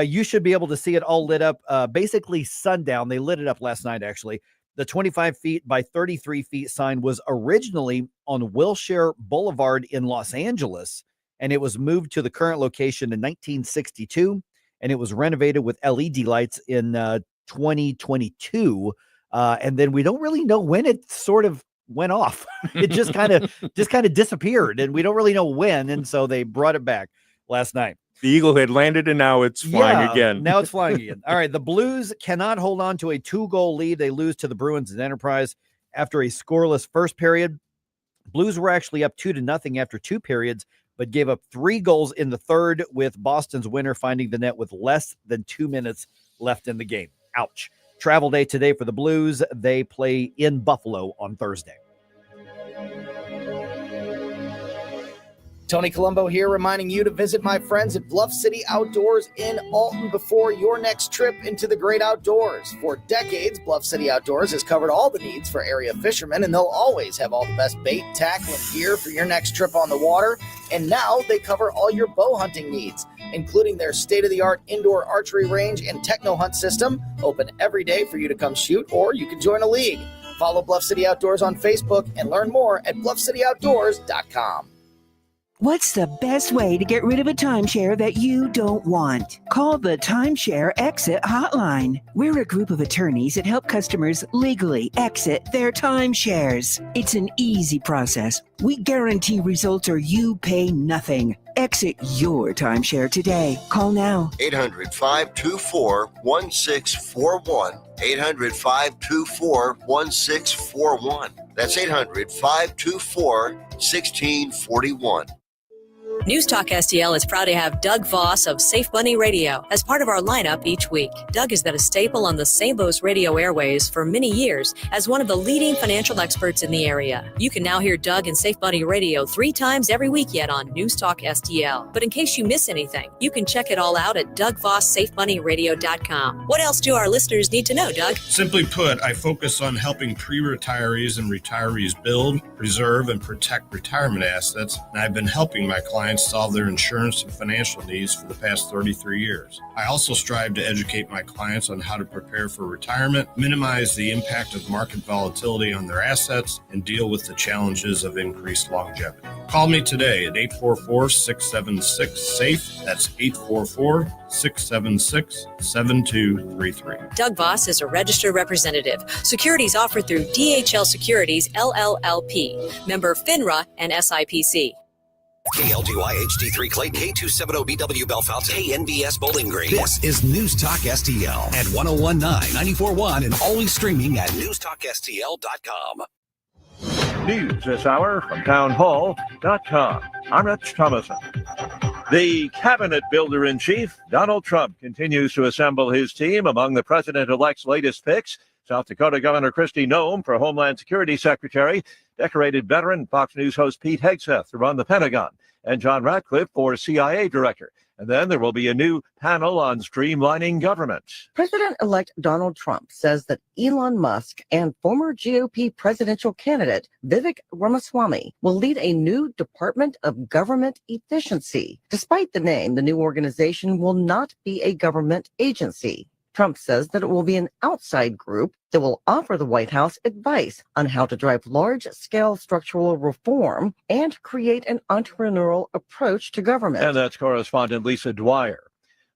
[SPEAKER 27] You should be able to see it all lit up. Basically sundown. They lit it up last night, actually. The 25 feet by 33 feet sign was originally on Wilshire Boulevard in Los Angeles, and it was moved to the current location in 1962, and it was renovated with LED lights in 2022. And then we don't really know when it sort of went off. It just kind of disappeared, and we don't really know when. And so they brought it back last night.
[SPEAKER 15] The Eagle had landed, and now it's flying again.
[SPEAKER 27] Now it's flying again. All right. The Blues cannot hold on to a 2-goal lead. They lose to the Bruins at Enterprise after a scoreless first period. Blues were actually up 2-0 after 2 periods, but gave up 3 goals in the third, with Boston's winner finding the net with less than 2 minutes left in the game. Ouch. Travel day today for the Blues. They play in Buffalo on Thursday.
[SPEAKER 17] Tony Colombo here, reminding you to visit my friends at Bluff City Outdoors in Alton before your next trip into the great outdoors. For decades, Bluff City Outdoors has covered all the needs for area fishermen, and they'll always have all the best bait, tackle, and gear for your next trip on the water. And now they cover all your bow hunting needs, including their state-of-the-art indoor archery range and techno hunt system, open every day for you to come shoot, or you can join a league. Follow Bluff City Outdoors on Facebook and learn more at bluffcityoutdoors.com.
[SPEAKER 18] What's the best way to get rid of a timeshare that you don't want? Call the Timeshare Exit Hotline. We're a group of attorneys that help customers legally exit their timeshares. It's an easy process. We guarantee results or you pay nothing. Exit your timeshare today. Call now.
[SPEAKER 19] 800-524-1641. 800-524-1641. That's 800-524-1641.
[SPEAKER 20] News Talk STL is proud to have Doug Voss of Safe Money Radio as part of our lineup each week. Doug has been a staple on the St. Louis radio airways for many years as one of the leading financial experts in the area. You can now hear Doug and Safe Money Radio 3 times every week yet on News Talk STL. But in case you miss anything, you can check it all out at DougVossSafeMoneyRadio.com. What else do our listeners need to know, Doug?
[SPEAKER 21] Simply put, I focus on helping pre-retirees and retirees build, preserve, and protect retirement assets, and I've been helping my clients clients solve their insurance and financial needs for the past 33 years. I also strive to educate my clients on how to prepare for retirement, minimize the impact of market volatility on their assets, and deal with the challenges of increased longevity. Call me today at 844-676-SAFE. That's 844-676-7233.
[SPEAKER 20] Doug Voss is a registered representative. Securities offered through DHL Securities, LLLP. Member FINRA and SIPC.
[SPEAKER 3] KLGY HD3 Clayton, K270BW Bellefonte, KNBS Bowling Green. This is News Talk STL at 1019, 94.1, and always streaming at newstalkstl.com.
[SPEAKER 4] News this hour from townhall.com. I'm Rich Thomason. The cabinet builder-in-chief, Donald Trump, continues to assemble his team. Among the president-elect's latest picks, South Dakota Governor Kristi Noem for Homeland Security Secretary, decorated veteran Fox News host Pete Hegseth to run the Pentagon, and John Ratcliffe for CIA Director. And then there will be a new panel on streamlining government.
[SPEAKER 5] President-elect Donald Trump says that Elon Musk and former GOP presidential candidate Vivek Ramaswamy will lead a new Department of Government Efficiency. Despite the name, the new organization will not be a government agency. Trump says that it will be an outside group that will offer the White House advice on how to drive large-scale structural reform and create an entrepreneurial approach to government.
[SPEAKER 4] And that's correspondent Lisa Dwyer.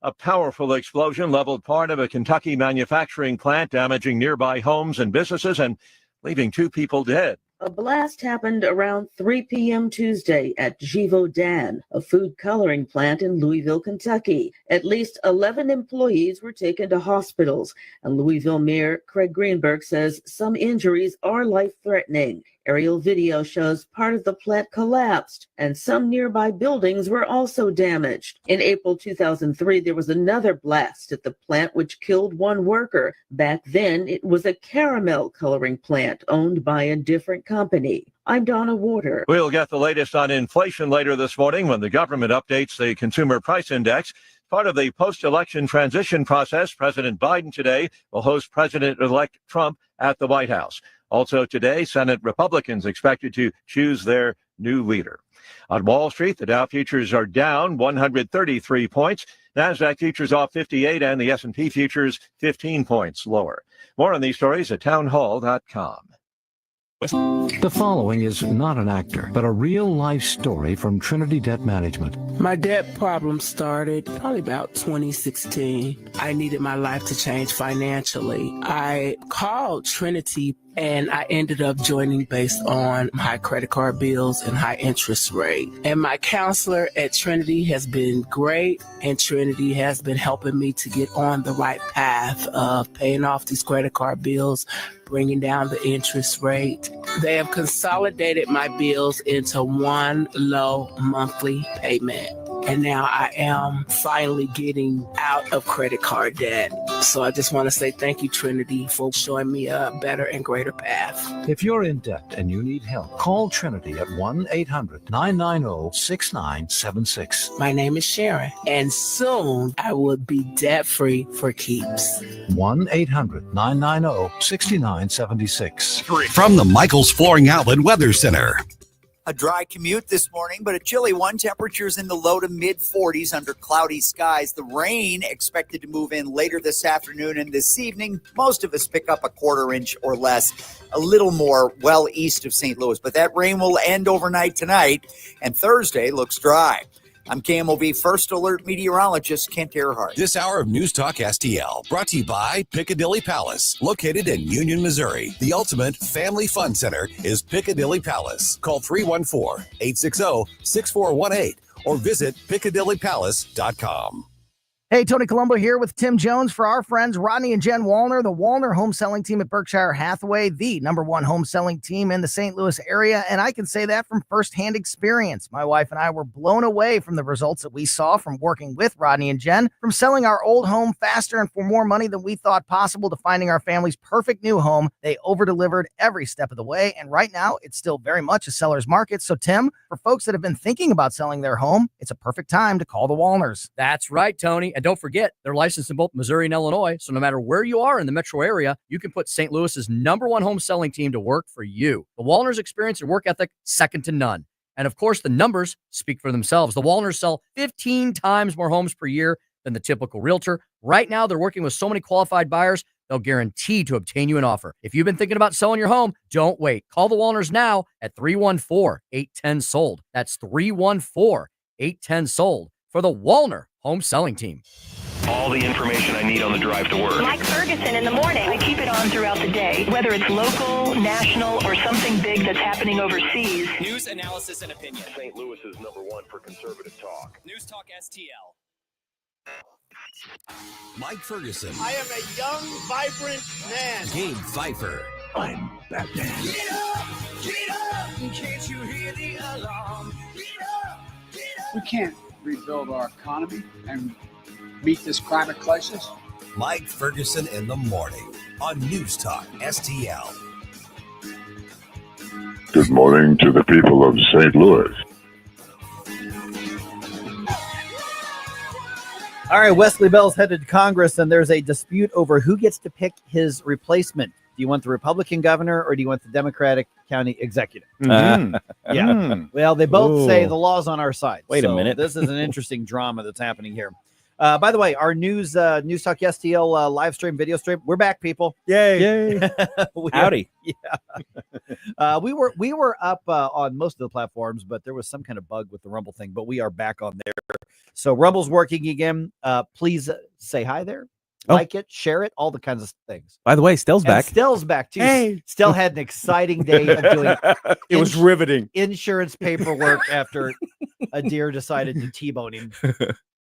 [SPEAKER 4] A powerful explosion leveled part of a Kentucky manufacturing plant, damaging nearby homes and businesses and leaving 2 people dead.
[SPEAKER 6] A blast happened around 3 p.m. Tuesday at Givaudan, a food coloring plant in Louisville, Kentucky. At least 11 employees were taken to hospitals, and Louisville Mayor Craig Greenberg says some injuries are life-threatening. Aerial video shows part of the plant collapsed, and some nearby buildings were also damaged. In April 2003, there was another blast at the plant which killed 1 worker. Back then, it was a caramel coloring plant owned by a different company. I'm Donna Warder.
[SPEAKER 4] We'll get the latest on inflation later this morning when the government updates the Consumer Price Index. Part of the post-election transition process, President Biden today will host President-elect Trump at the White House. Also today, Senate Republicans expected to choose their new leader. On Wall Street, the Dow futures are down 133 points. NASDAQ futures off 58 and the S&P futures 15 points lower. More on these stories at townhall.com.
[SPEAKER 7] The following is not an actor, but a real-life story from Trinity Debt Management.
[SPEAKER 9] My debt problem started probably about 2016. I needed my life to change financially. I called Trinity and I ended up joining based on high credit card bills and high interest rate. And my counselor at Trinity has been great, and Trinity has been helping me to get on the right path of paying off these credit card bills, bringing down the interest rate. They have consolidated my bills into one low monthly payment. And now I am finally getting out of credit card debt. So I just want to say thank you, Trinity, for showing me a better and greater path.
[SPEAKER 7] If you're in debt and you need help, call Trinity at 1-800-990-6976.
[SPEAKER 9] My name is Sharon, and soon I will be debt-free for keeps.
[SPEAKER 7] 1-800-990-6976.
[SPEAKER 3] From the Michael's Flooring Outlet Weather Center.
[SPEAKER 23] A dry commute this morning, but a chilly one. Temperatures in the low to mid 40s under cloudy skies. The rain expected to move in later this afternoon and this evening. Most of us pick up a 1/4 inch or less, a little more well east of St. Louis. But that rain will end overnight tonight, and Thursday looks dry. I'm KMOV First Alert meteorologist Kent Earhart.
[SPEAKER 3] This hour of News Talk STL brought to you by Piccadilly Palace, located in Union, Missouri. The ultimate family fun center is Piccadilly Palace. Call 314-860-6418 or visit piccadillypalace.com.
[SPEAKER 24] Hey, Tony Colombo here with Tim Jones for our friends Rodney and Jen Wallner, the Wallner home selling team at Berkshire Hathaway, the #1 home selling team in the St. Louis area. And I can say that from firsthand experience. My wife and I were blown away from the results that we saw from working with Rodney and Jen, from selling our old home faster and for more money than we thought possible to finding our family's perfect new home. They over-delivered every step of the way. And right now, it's still very much a seller's market. So, Tim, for folks that have been thinking about selling their home, it's a perfect time to call the Wallners.
[SPEAKER 25] That's right, Tony. And don't forget, they're licensed in both Missouri and Illinois, so no matter where you are in the metro area, you can put St. Louis's #1 home selling team to work for you. The Wallners' experience and work ethic, second to none. And of course, the numbers speak for themselves. The Wallners sell 15 times more homes per year than the typical realtor. Right now, they're working with so many qualified buyers, they'll guarantee to obtain you an offer. If you've been thinking about selling your home, don't wait. Call the Wallners now at 314-810-SOLD. That's 314-810-SOLD for the Wallner Home Selling Team.
[SPEAKER 2] All the information I need on the drive to work.
[SPEAKER 8] Mike Ferguson in the morning. I keep it on throughout the day, whether it's local, national, or something big that's happening overseas.
[SPEAKER 2] News, analysis, and opinion. St. Louis is #1 for conservative talk.
[SPEAKER 8] News Talk STL.
[SPEAKER 3] Mike Ferguson.
[SPEAKER 10] I am a young, vibrant man.
[SPEAKER 3] Gabe Pfeiffer.
[SPEAKER 2] I'm Batman.
[SPEAKER 10] Get up! Get up! Can't you hear the alarm? Get up! Get up!
[SPEAKER 11] We can't rebuild our economy and meet this climate crisis.
[SPEAKER 3] Mike Ferguson in the morning on News Talk STL.
[SPEAKER 12] Good morning to the people of St. Louis.
[SPEAKER 17] All right, Wesley Bell's headed to Congress, and there's a dispute over who gets to pick his replacement. Do you want the Republican governor or do you want the Democratic county executive? Yeah. Well, they both say the law's on our side.
[SPEAKER 13] Wait a minute.
[SPEAKER 17] This is an interesting drama that's happening here. By the way, our News Talk STL live stream, video stream, we're back, people.
[SPEAKER 13] Yay. Howdy.
[SPEAKER 17] We were up on most of the platforms, but there was some kind of bug with the Rumble thing, but we are back on there. So Rumble's working again. Please say hi there. Like it, share it, all the kinds of things.
[SPEAKER 13] By the way, Stell's back.
[SPEAKER 17] Stell's back, too.
[SPEAKER 13] Hey.
[SPEAKER 17] Stell had an exciting day of doing
[SPEAKER 15] it was riveting.
[SPEAKER 17] Insurance paperwork after a deer decided to T-bone him.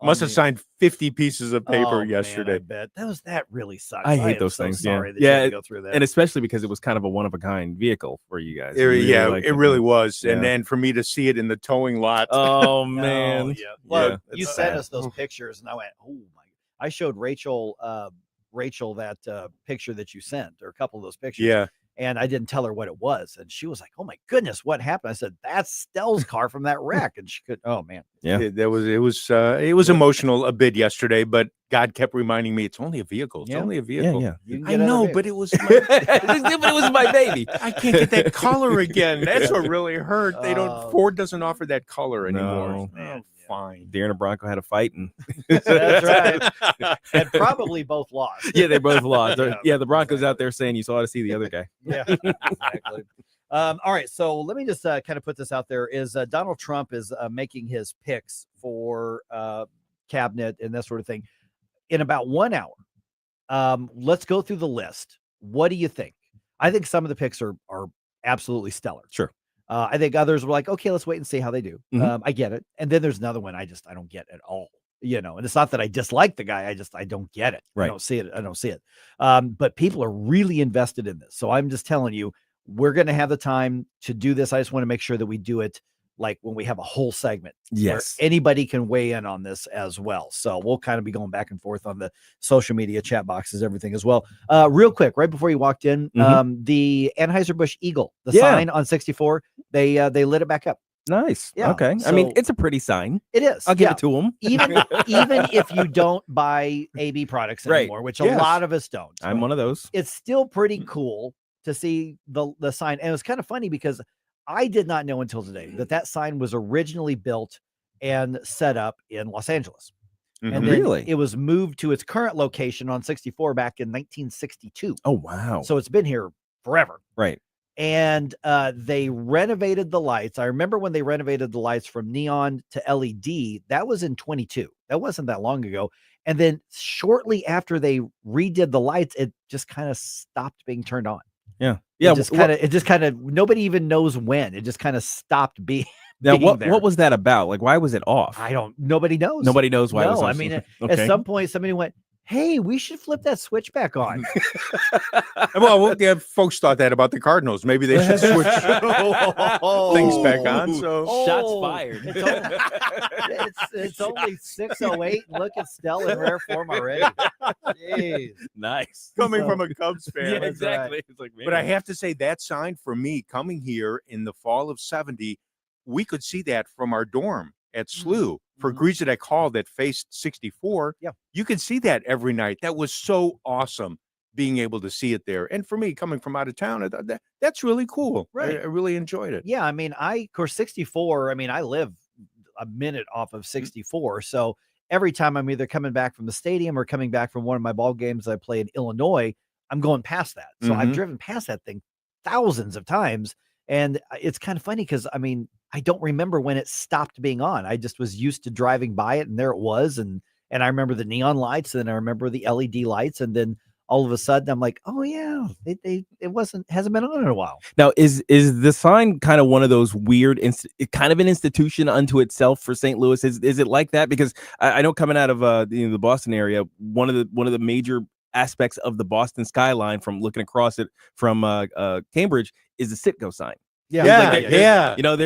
[SPEAKER 15] Must have signed 50 pieces of paper yesterday.
[SPEAKER 17] Man, I bet. That really sucks.
[SPEAKER 13] I hate those things.
[SPEAKER 17] Sorry that you had to go through that.
[SPEAKER 13] And especially because it was kind of a one-of-a-kind vehicle for you guys.
[SPEAKER 15] It really was.
[SPEAKER 13] Yeah.
[SPEAKER 15] And then for me to see it in the towing lot.
[SPEAKER 13] Oh, man.
[SPEAKER 17] Yeah. Well, you sent us those pictures, and I went, oh, my. I showed Rachel that picture that you sent, or a couple of those pictures.
[SPEAKER 15] Yeah.
[SPEAKER 17] And I didn't tell her what it was. And she was like, oh my goodness, what happened? I said, that's Stell's car from that wreck. And she could, oh man.
[SPEAKER 13] Yeah.
[SPEAKER 15] It was emotional a bit yesterday, but God kept reminding me it's only a vehicle. It's only a vehicle.
[SPEAKER 13] Yeah.
[SPEAKER 15] I know, but it was
[SPEAKER 13] my baby.
[SPEAKER 15] I can't get that color again. That's what really hurt. Ford doesn't offer that color anymore.
[SPEAKER 13] No.
[SPEAKER 15] Fine.
[SPEAKER 13] Deer and a Bronco had a fight, and
[SPEAKER 17] that's right. And probably both lost.
[SPEAKER 13] Yeah, they both lost. Yeah, the Bronco's out there saying you saw to see the other guy.
[SPEAKER 17] Yeah, exactly. All right, so let me just kind of put this out there. Is Donald Trump is making his picks for cabinet and that sort of thing in about 1 hour. Let's go through the list. What do you think? I think some of the picks are absolutely stellar.
[SPEAKER 13] Sure.
[SPEAKER 17] I think others were like, okay, let's wait and see how they do. I get it. And then there's another one I don't get at all, and it's not that I dislike the guy. I don't get it.
[SPEAKER 13] Right.
[SPEAKER 17] I don't see it. But people are really invested in this. So I'm just telling you, we're going to have the time to do this. I just want to make sure that we do it like when we have a whole segment.
[SPEAKER 13] Yes.
[SPEAKER 17] Where anybody can weigh in on this as well. So we'll kind of be going back and forth on the social media chat boxes, everything as well. Real quick, right before you walked in, the Anheuser-Busch Eagle, the sign on 64, they lit it back up.
[SPEAKER 13] Nice.
[SPEAKER 17] Yeah.
[SPEAKER 13] Okay.
[SPEAKER 17] So,
[SPEAKER 13] I mean, it's a pretty sign.
[SPEAKER 17] It is.
[SPEAKER 13] I'll give it to them.
[SPEAKER 17] even if you don't buy AB products anymore, which a lot of us don't.
[SPEAKER 13] I'm one of those.
[SPEAKER 17] It's still pretty cool to see the sign. And it was kind of funny because I did not know until today that sign was originally built and set up in Los Angeles. And then it was moved to its current location on 64 back in 1962.
[SPEAKER 13] Oh, wow.
[SPEAKER 17] So it's been here forever.
[SPEAKER 13] Right.
[SPEAKER 17] And they renovated the lights. I remember when they renovated the lights from neon to LED, that was in 22. That wasn't that long ago. And then shortly after they redid the lights, it just kind of stopped being turned on.
[SPEAKER 13] Yeah. Yeah.
[SPEAKER 17] It just kind of nobody even knows when. It just kind of stopped being.
[SPEAKER 13] Now, what was that about? Like, why was it off?
[SPEAKER 17] Nobody knows.
[SPEAKER 13] Nobody knows why it was off.
[SPEAKER 17] I mean, at some point, somebody went, hey, we should flip that switch back on.
[SPEAKER 15] Well, yeah, folks thought that about the Cardinals. Maybe they should switch things back on. So
[SPEAKER 13] shots fired.
[SPEAKER 17] It's only 6:08. Look at Stell in rare form already. Jeez.
[SPEAKER 13] Nice.
[SPEAKER 15] Coming from a Cubs fan.
[SPEAKER 13] Yeah, exactly.
[SPEAKER 15] Right.
[SPEAKER 13] It's like,
[SPEAKER 15] but I have to say that sign for me coming here in the fall of 70, we could see that from our dorm at SLU for Greasedec Hall that faced 64.
[SPEAKER 17] Yeah.
[SPEAKER 15] You can see that every night. That was so awesome. being able to see it there. And for me, coming from out of town, I thought that's really cool.
[SPEAKER 1] Right.
[SPEAKER 15] I really enjoyed it.
[SPEAKER 1] Yeah, I mean, of course, 64, I mean, I live a minute off of 64. So every time I'm either coming back from the stadium or coming back from one of my ball games I play in Illinois, I'm going past that. So I've driven past that thing thousands of times. And it's kind of funny because, I mean, I don't remember when it stopped being on. I just was used to driving by it, and there it was. And I remember the neon lights, and I remember the LED lights, and then all of a sudden I'm like, oh yeah, it hasn't been on in a while.
[SPEAKER 13] Now, is the sign kind of one of those weird, kind of an institution unto itself for St. Louis? Is it like that? Because I know coming out of the Boston area, one of the major aspects of the Boston skyline from looking across it from Cambridge is the Citgo sign.
[SPEAKER 15] Yeah.
[SPEAKER 13] You know,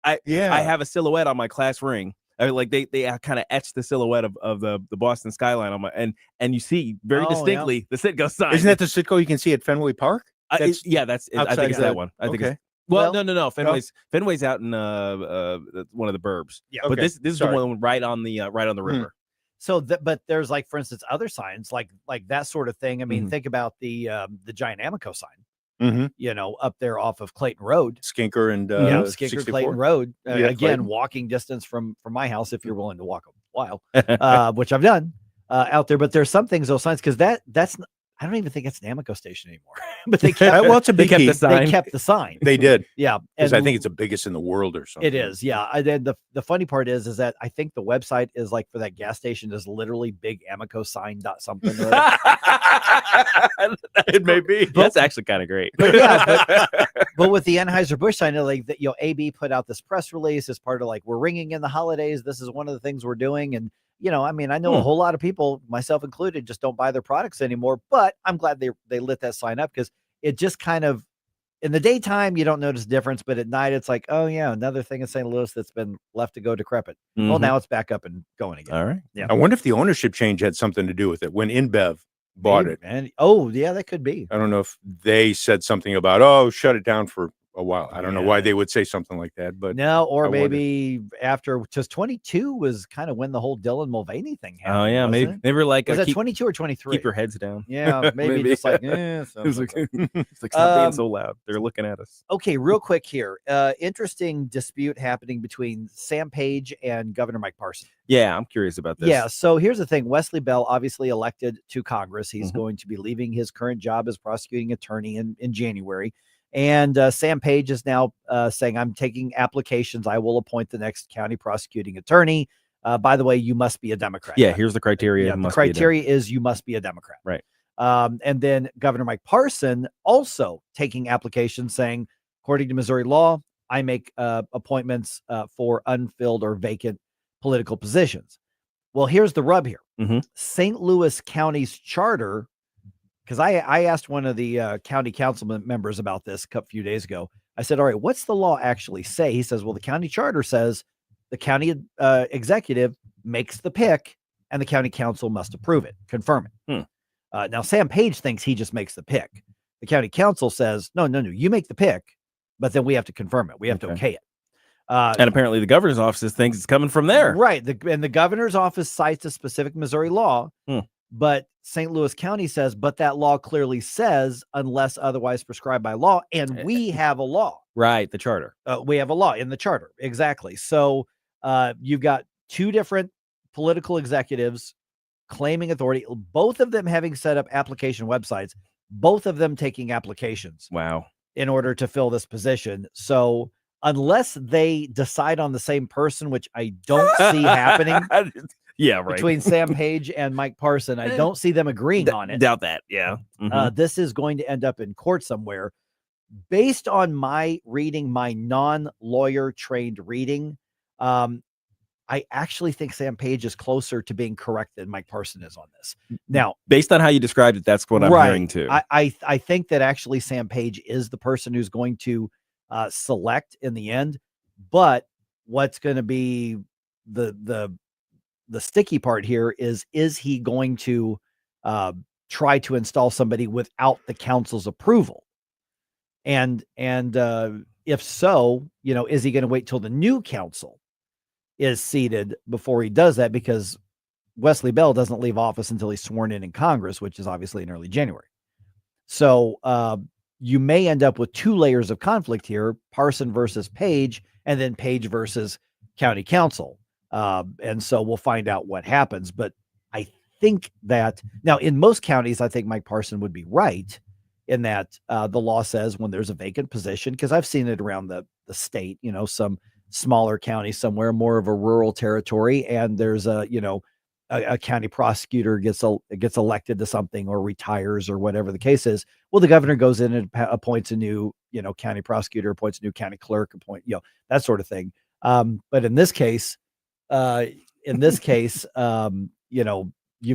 [SPEAKER 13] I have a silhouette on my class ring. Like they kind of etched the silhouette of the Boston skyline on my and you see very distinctly the Citgo sign.
[SPEAKER 15] Isn't that the Citgo you can see at Fenway Park?
[SPEAKER 13] I think it's that one. I think it's, no. Fenway's out in one of the burbs.
[SPEAKER 1] Yeah,
[SPEAKER 13] but this is the one right on the river.
[SPEAKER 1] So, but there's like, for instance, other signs like that sort of thing. I mean, think about the giant Amoco sign. You know, up there off of Clayton Road,
[SPEAKER 15] Skinker and
[SPEAKER 1] Skinker
[SPEAKER 15] 64?
[SPEAKER 1] Clayton Road. Again,
[SPEAKER 15] Clayton.
[SPEAKER 1] Walking distance from my house if you're willing to walk a while, which I've done out there. But there's some things, those signs, because that's I don't even think it's an Amoco station anymore. But they kept
[SPEAKER 15] it's a big
[SPEAKER 1] they
[SPEAKER 15] key.
[SPEAKER 1] kept the sign.
[SPEAKER 15] They did.
[SPEAKER 1] Yeah,
[SPEAKER 15] because I think it's the biggest in the world or something.
[SPEAKER 1] It is. Yeah. And then the funny part is that I think the website is like for that gas station is literally big Amoco sign dot something.
[SPEAKER 13] It may be. That's actually kind of great.
[SPEAKER 1] But with the Anheuser-Busch sign, like that, AB put out this press release as part of like, we're ringing in the holidays. This is one of the things we're doing. And, I mean, I know a whole lot of people, myself included, just don't buy their products anymore, but I'm glad they lit that sign up because it just kind of, in the daytime, you don't notice difference, but at night it's like, oh yeah, another thing in St. Louis that's been left to go decrepit. Well, now it's back up and going again.
[SPEAKER 13] All right.
[SPEAKER 1] Yeah.
[SPEAKER 15] I wonder if the ownership change had something to do with it when InBev bought it.
[SPEAKER 1] And that could be.
[SPEAKER 15] I don't know if they said something about, shut it down for a while. I don't know why they would say something like that, but
[SPEAKER 1] no, or maybe after, because 22 was kind of when the whole Dylan Mulvaney thing happened.
[SPEAKER 13] Oh yeah, maybe they were like,
[SPEAKER 1] was that 22 or 23?
[SPEAKER 13] Keep your heads down.
[SPEAKER 1] Yeah, maybe just like,
[SPEAKER 13] it's like stop being so loud. They're looking at us.
[SPEAKER 1] Okay, real quick here. Interesting dispute happening between Sam Page and Governor Mike Parson.
[SPEAKER 13] Yeah, I'm curious about this.
[SPEAKER 1] Yeah, so here's the thing. Wesley Bell, obviously elected to Congress. He's going to be leaving his current job as prosecuting attorney in January. And Sam Page is now saying, I'm taking applications. I will appoint the next county prosecuting attorney. By the way, you must be a Democrat.
[SPEAKER 13] Yeah, here's the criteria.
[SPEAKER 1] Yeah, the criteria is you must be a Democrat.
[SPEAKER 13] Right.
[SPEAKER 1] And then Governor Mike Parson also taking applications saying, according to Missouri law, I make appointments for unfilled or vacant political positions. Well, here's the rub here. St. Louis County's charter, because I asked one of the county council members about this a few days ago. I said, all right, what's the law actually say? He says, well, the county charter says the county executive makes the pick and the county council must approve it, confirm it. Now, Sam Page thinks he just makes the pick. The county council says, no, you make the pick, but then we have to confirm it. We have to okay it.
[SPEAKER 13] And apparently the governor's office thinks it's coming from there.
[SPEAKER 1] Right. And the governor's office cites a specific Missouri law. But St. Louis County says, but that law clearly says unless otherwise prescribed by law. And we have a law.
[SPEAKER 13] Right. The charter.
[SPEAKER 1] We have a law in the charter. Exactly. So you've got two different political executives claiming authority, both of them having set up application websites, both of them taking applications.
[SPEAKER 13] Wow.
[SPEAKER 1] In order to fill this position. So unless they decide on the same person, which I don't see happening.
[SPEAKER 13] Yeah, right.
[SPEAKER 1] Between Sam Page and Mike Parson, I don't see them agreeing on it.
[SPEAKER 13] Doubt that. Yeah.
[SPEAKER 1] This is going to end up in court somewhere. Based on my reading, my non-lawyer trained reading, I actually think Sam Page is closer to being correct than Mike Parson is on this. Now,
[SPEAKER 13] based on how you described it, that's what I'm hearing too.
[SPEAKER 1] I think that actually Sam Page is the person who's going to select in the end. But what's going to be the sticky part here is he going to try to install somebody without the council's approval? And if so, is he going to wait till the new council is seated before he does that? Because Wesley Bell doesn't leave office until he's sworn in Congress, which is obviously in early January. So you may end up with 2 layers of conflict here, Parson versus Page, and then Page versus county council. And so we'll find out what happens. But I think that now in most counties, I think Mike Parson would be right in that the law says when there's a vacant position, because I've seen it around the state, some smaller county somewhere, more of a rural territory, and there's a county prosecutor gets elected to something or retires or whatever the case is. Well, the governor goes in and appoints a new, county prosecutor, appoints a new county clerk, that sort of thing. But in this case, you've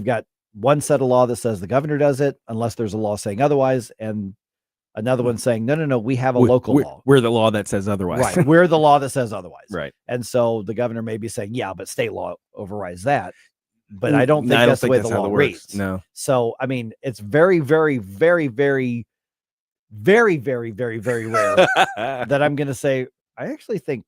[SPEAKER 1] got one set of law that says the governor does it unless there's a law saying otherwise, and another one saying, no, we have a local law.
[SPEAKER 13] We're the law that says otherwise.
[SPEAKER 1] Right. We're the law that says otherwise.
[SPEAKER 13] Right.
[SPEAKER 1] And so the governor may be saying, yeah, but state law overrides that. But I don't think that's the way the law reads.
[SPEAKER 13] No.
[SPEAKER 1] So, I mean, it's very, very, very, very, very, very, very, very rare that I'm going to say, I actually think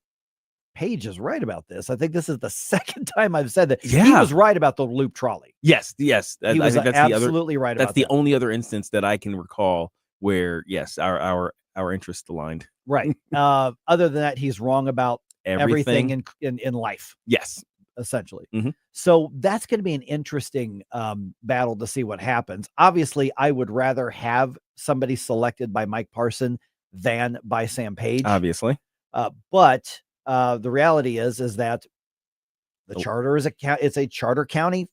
[SPEAKER 1] Page is right about this. I think this is the second time I've said that.
[SPEAKER 13] Yeah.
[SPEAKER 1] He was right about the loop trolley.
[SPEAKER 13] Yes.
[SPEAKER 1] He was absolutely right about
[SPEAKER 13] that. That's the only other instance that I can recall where, yes, our interests aligned.
[SPEAKER 1] Right. Other than that, he's wrong about everything in life.
[SPEAKER 13] Yes.
[SPEAKER 1] Essentially.
[SPEAKER 13] Mm-hmm.
[SPEAKER 1] So that's going to be an interesting battle to see what happens. Obviously, I would rather have somebody selected by Mike Parson than by Sam Page.
[SPEAKER 13] Obviously.
[SPEAKER 1] But the reality is that the charter is it's a charter county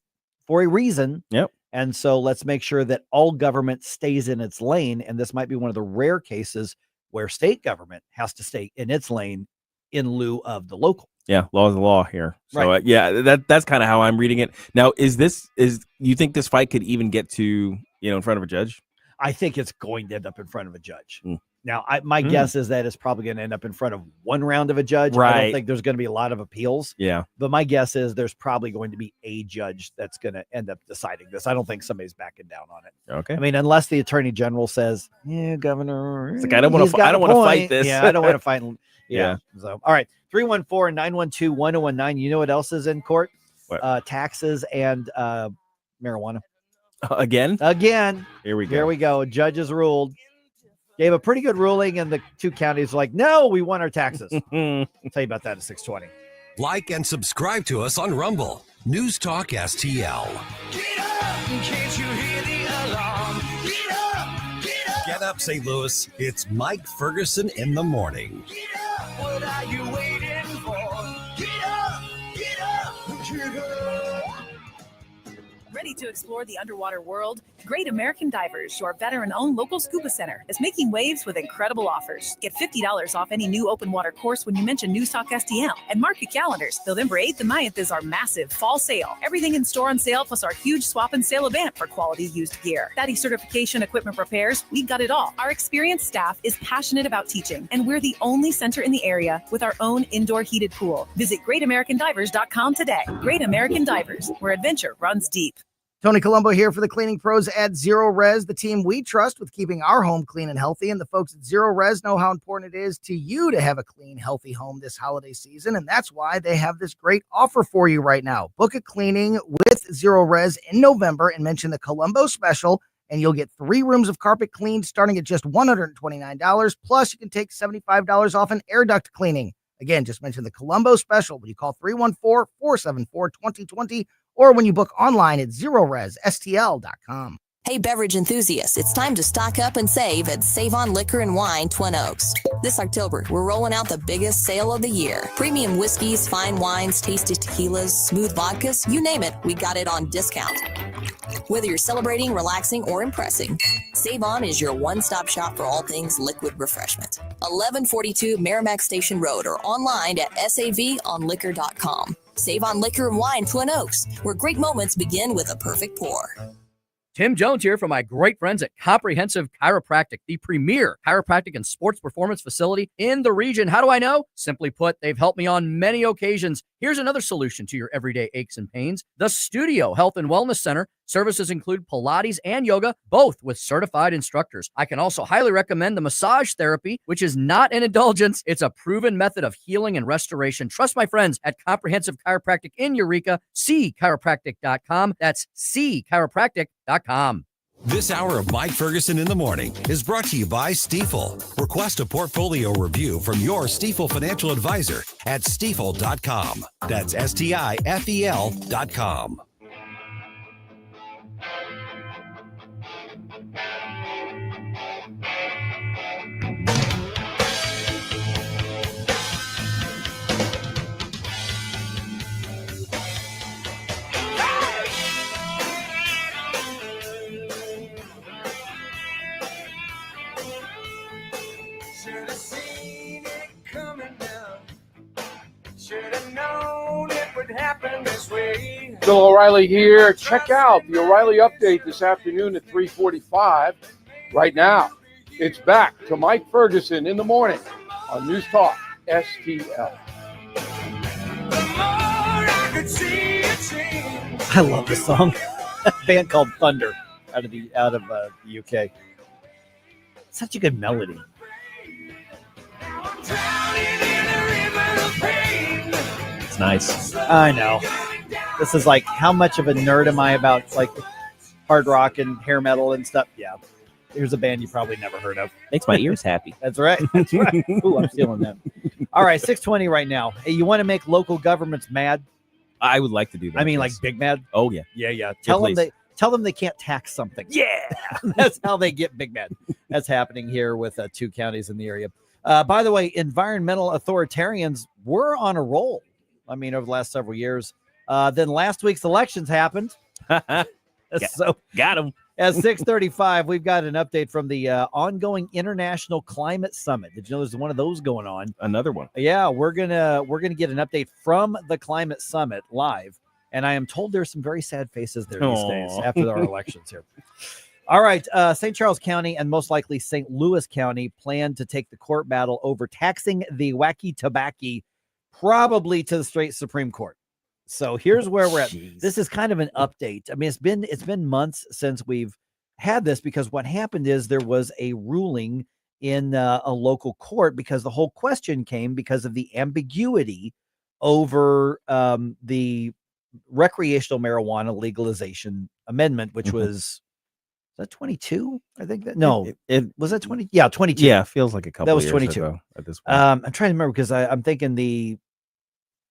[SPEAKER 1] for a reason.
[SPEAKER 13] Yep.
[SPEAKER 1] And so let's make sure that all government stays in its lane. And this might be one of the rare cases where state government has to stay in its lane in lieu of the local.
[SPEAKER 13] Yeah, law is the law here. So
[SPEAKER 1] right.
[SPEAKER 13] That's kind of how I'm reading it. Now, you think this fight could even get to, in front of a judge?
[SPEAKER 1] I think it's going to end up in front of a judge. Now, my guess is that it's probably going to end up in front of one round of a judge.
[SPEAKER 13] Right.
[SPEAKER 1] I don't think there's going to be a lot of appeals.
[SPEAKER 13] Yeah.
[SPEAKER 1] But my guess is there's probably going to be a judge that's going to end up deciding this. I don't think somebody's backing down on it.
[SPEAKER 13] Okay.
[SPEAKER 1] I mean, unless the attorney general says, yeah, governor,
[SPEAKER 13] it's like, I don't want to fight this.
[SPEAKER 1] Yeah, I don't want to fight.
[SPEAKER 13] Yeah.
[SPEAKER 1] So, all right. 314-912-1019. You know what else is in court?
[SPEAKER 13] What?
[SPEAKER 1] Taxes and marijuana.
[SPEAKER 13] Again?
[SPEAKER 1] Here we go. Judges ruled. Gave a pretty good ruling, and the 2 counties were like, no, we want our taxes. I'll tell you about that at 6:20.
[SPEAKER 3] Like and subscribe to us on Rumble. News Talk STL.
[SPEAKER 10] Get up in case you hear the alarm. Get up, get up.
[SPEAKER 3] Get up, St. Louis. It's Mike Ferguson in the morning.
[SPEAKER 10] Get up, what are you waiting for? Get up, get up, get up.
[SPEAKER 14] Ready to explore the underwater world? Great American Divers, your veteran-owned local scuba center, is making waves with incredible offers. Get $50 off any new open water course when you mention News Talk STL. And mark your calendars. November 8th and 9th is our massive fall sale. Everything in store on sale, plus our huge swap and sale event for quality used gear. Daddy certification, equipment repairs, we got it all. Our experienced staff is passionate about teaching, and we're the only center in the area with our own indoor heated pool. Visit GreatAmericanDivers.com today. Great American Divers, where adventure runs deep.
[SPEAKER 24] Tony Colombo here for the cleaning pros at Zero Res, the team we trust with keeping our home clean and healthy. And the folks at Zero Res know how important it is to you to have a clean, healthy home this holiday season. And that's why they have this great offer for you right now. Book a cleaning with Zero Res in November and mention the Colombo special, and you'll get 3 rooms of carpet cleaned starting at just $129. Plus, you can take $75 off an air duct cleaning. Again, just mention the Colombo special when you call 314-474-2020 or when you book online at ZeroResSTL.com.
[SPEAKER 16] Hey, beverage enthusiasts, it's time to stock up and save at Save on Liquor and Wine Twin Oaks. This October, we're rolling out the biggest sale of the year. Premium whiskeys, fine wines, tasty tequilas, smooth vodkas, you name it, we got it on discount. Whether you're celebrating, relaxing, or impressing, Save On is your one-stop shop for all things liquid refreshment. 1142 Merrimack Station Road or online at savonliquor.com. Save on Liquor and Wine Twin Oaks, where great moments begin with a perfect pour.
[SPEAKER 25] Tim Jones here from my great friends at Comprehensive Chiropractic, the premier chiropractic and sports performance facility in the region. How do I know? Simply put, they've helped me on many occasions. Here's another solution to your everyday aches and pains. The Studio Health and Wellness Center Services include Pilates and yoga, both with certified instructors. I can also highly recommend the massage therapy, which is not an indulgence. It's a proven method of healing and restoration. Trust my friends at Comprehensive Chiropractic in Eureka, cchiropractic.com. That's cchiropractic.com.
[SPEAKER 3] This hour of Mike Ferguson in the Morning is brought to you by Stifel. Request a portfolio review from your Stifel financial advisor at stifel.com. That's STIFEL.com.
[SPEAKER 10] Should have seen it coming down. Should have known it would happen this way.
[SPEAKER 11] Bill O'Reilly here. Check out the O'Reilly Update this afternoon at 3:45. Right now, it's back to Mike Ferguson in the Morning on News Talk STL.
[SPEAKER 1] I love this song. A band called Thunder out of the UK. Such a good melody.
[SPEAKER 13] It's nice.
[SPEAKER 1] I know. This is like, how much of a nerd am I about like hard rock and hair metal and stuff? Yeah. Here's a band you probably never heard of.
[SPEAKER 13] Makes my ears happy.
[SPEAKER 1] That's right. That's right. Ooh, I'm stealing that. All right, 6:20 right now. Hey, you want to make local governments mad?
[SPEAKER 13] I would like to do that.
[SPEAKER 1] I mean,
[SPEAKER 13] yes.
[SPEAKER 1] like big mad?
[SPEAKER 13] Oh, yeah.
[SPEAKER 1] Yeah. Tell them they can't tax something. Yeah. That's how they get big mad. That's happening here with 2 counties in the area. By the way, environmental authoritarians were on a roll. I mean, over the last several years. Then last week's elections happened. So
[SPEAKER 13] got them.
[SPEAKER 1] At 6:35, we've got an update from the ongoing International Climate Summit. Did you know there's one of those going on?
[SPEAKER 13] Another one.
[SPEAKER 1] Yeah, we're gonna get an update from the Climate Summit live, and I am told there's some very sad faces there these days after our elections here. All right, St. Charles County and most likely St. Louis County plan to take the court battle over taxing the wacky tobacco, probably to the straight Supreme Court. So here's where we're at. This is kind of an update. I mean, it's been months since we've had this, because what happened is there was a ruling in a local court, because the whole question came because of the ambiguity over the recreational marijuana legalization amendment, which was that 22? I think that it was that 20. Yeah, 22.
[SPEAKER 13] Yeah, feels like a couple.
[SPEAKER 1] That was
[SPEAKER 13] years
[SPEAKER 1] 22
[SPEAKER 13] ago at this point.
[SPEAKER 1] I'm trying to remember, because I'm thinking the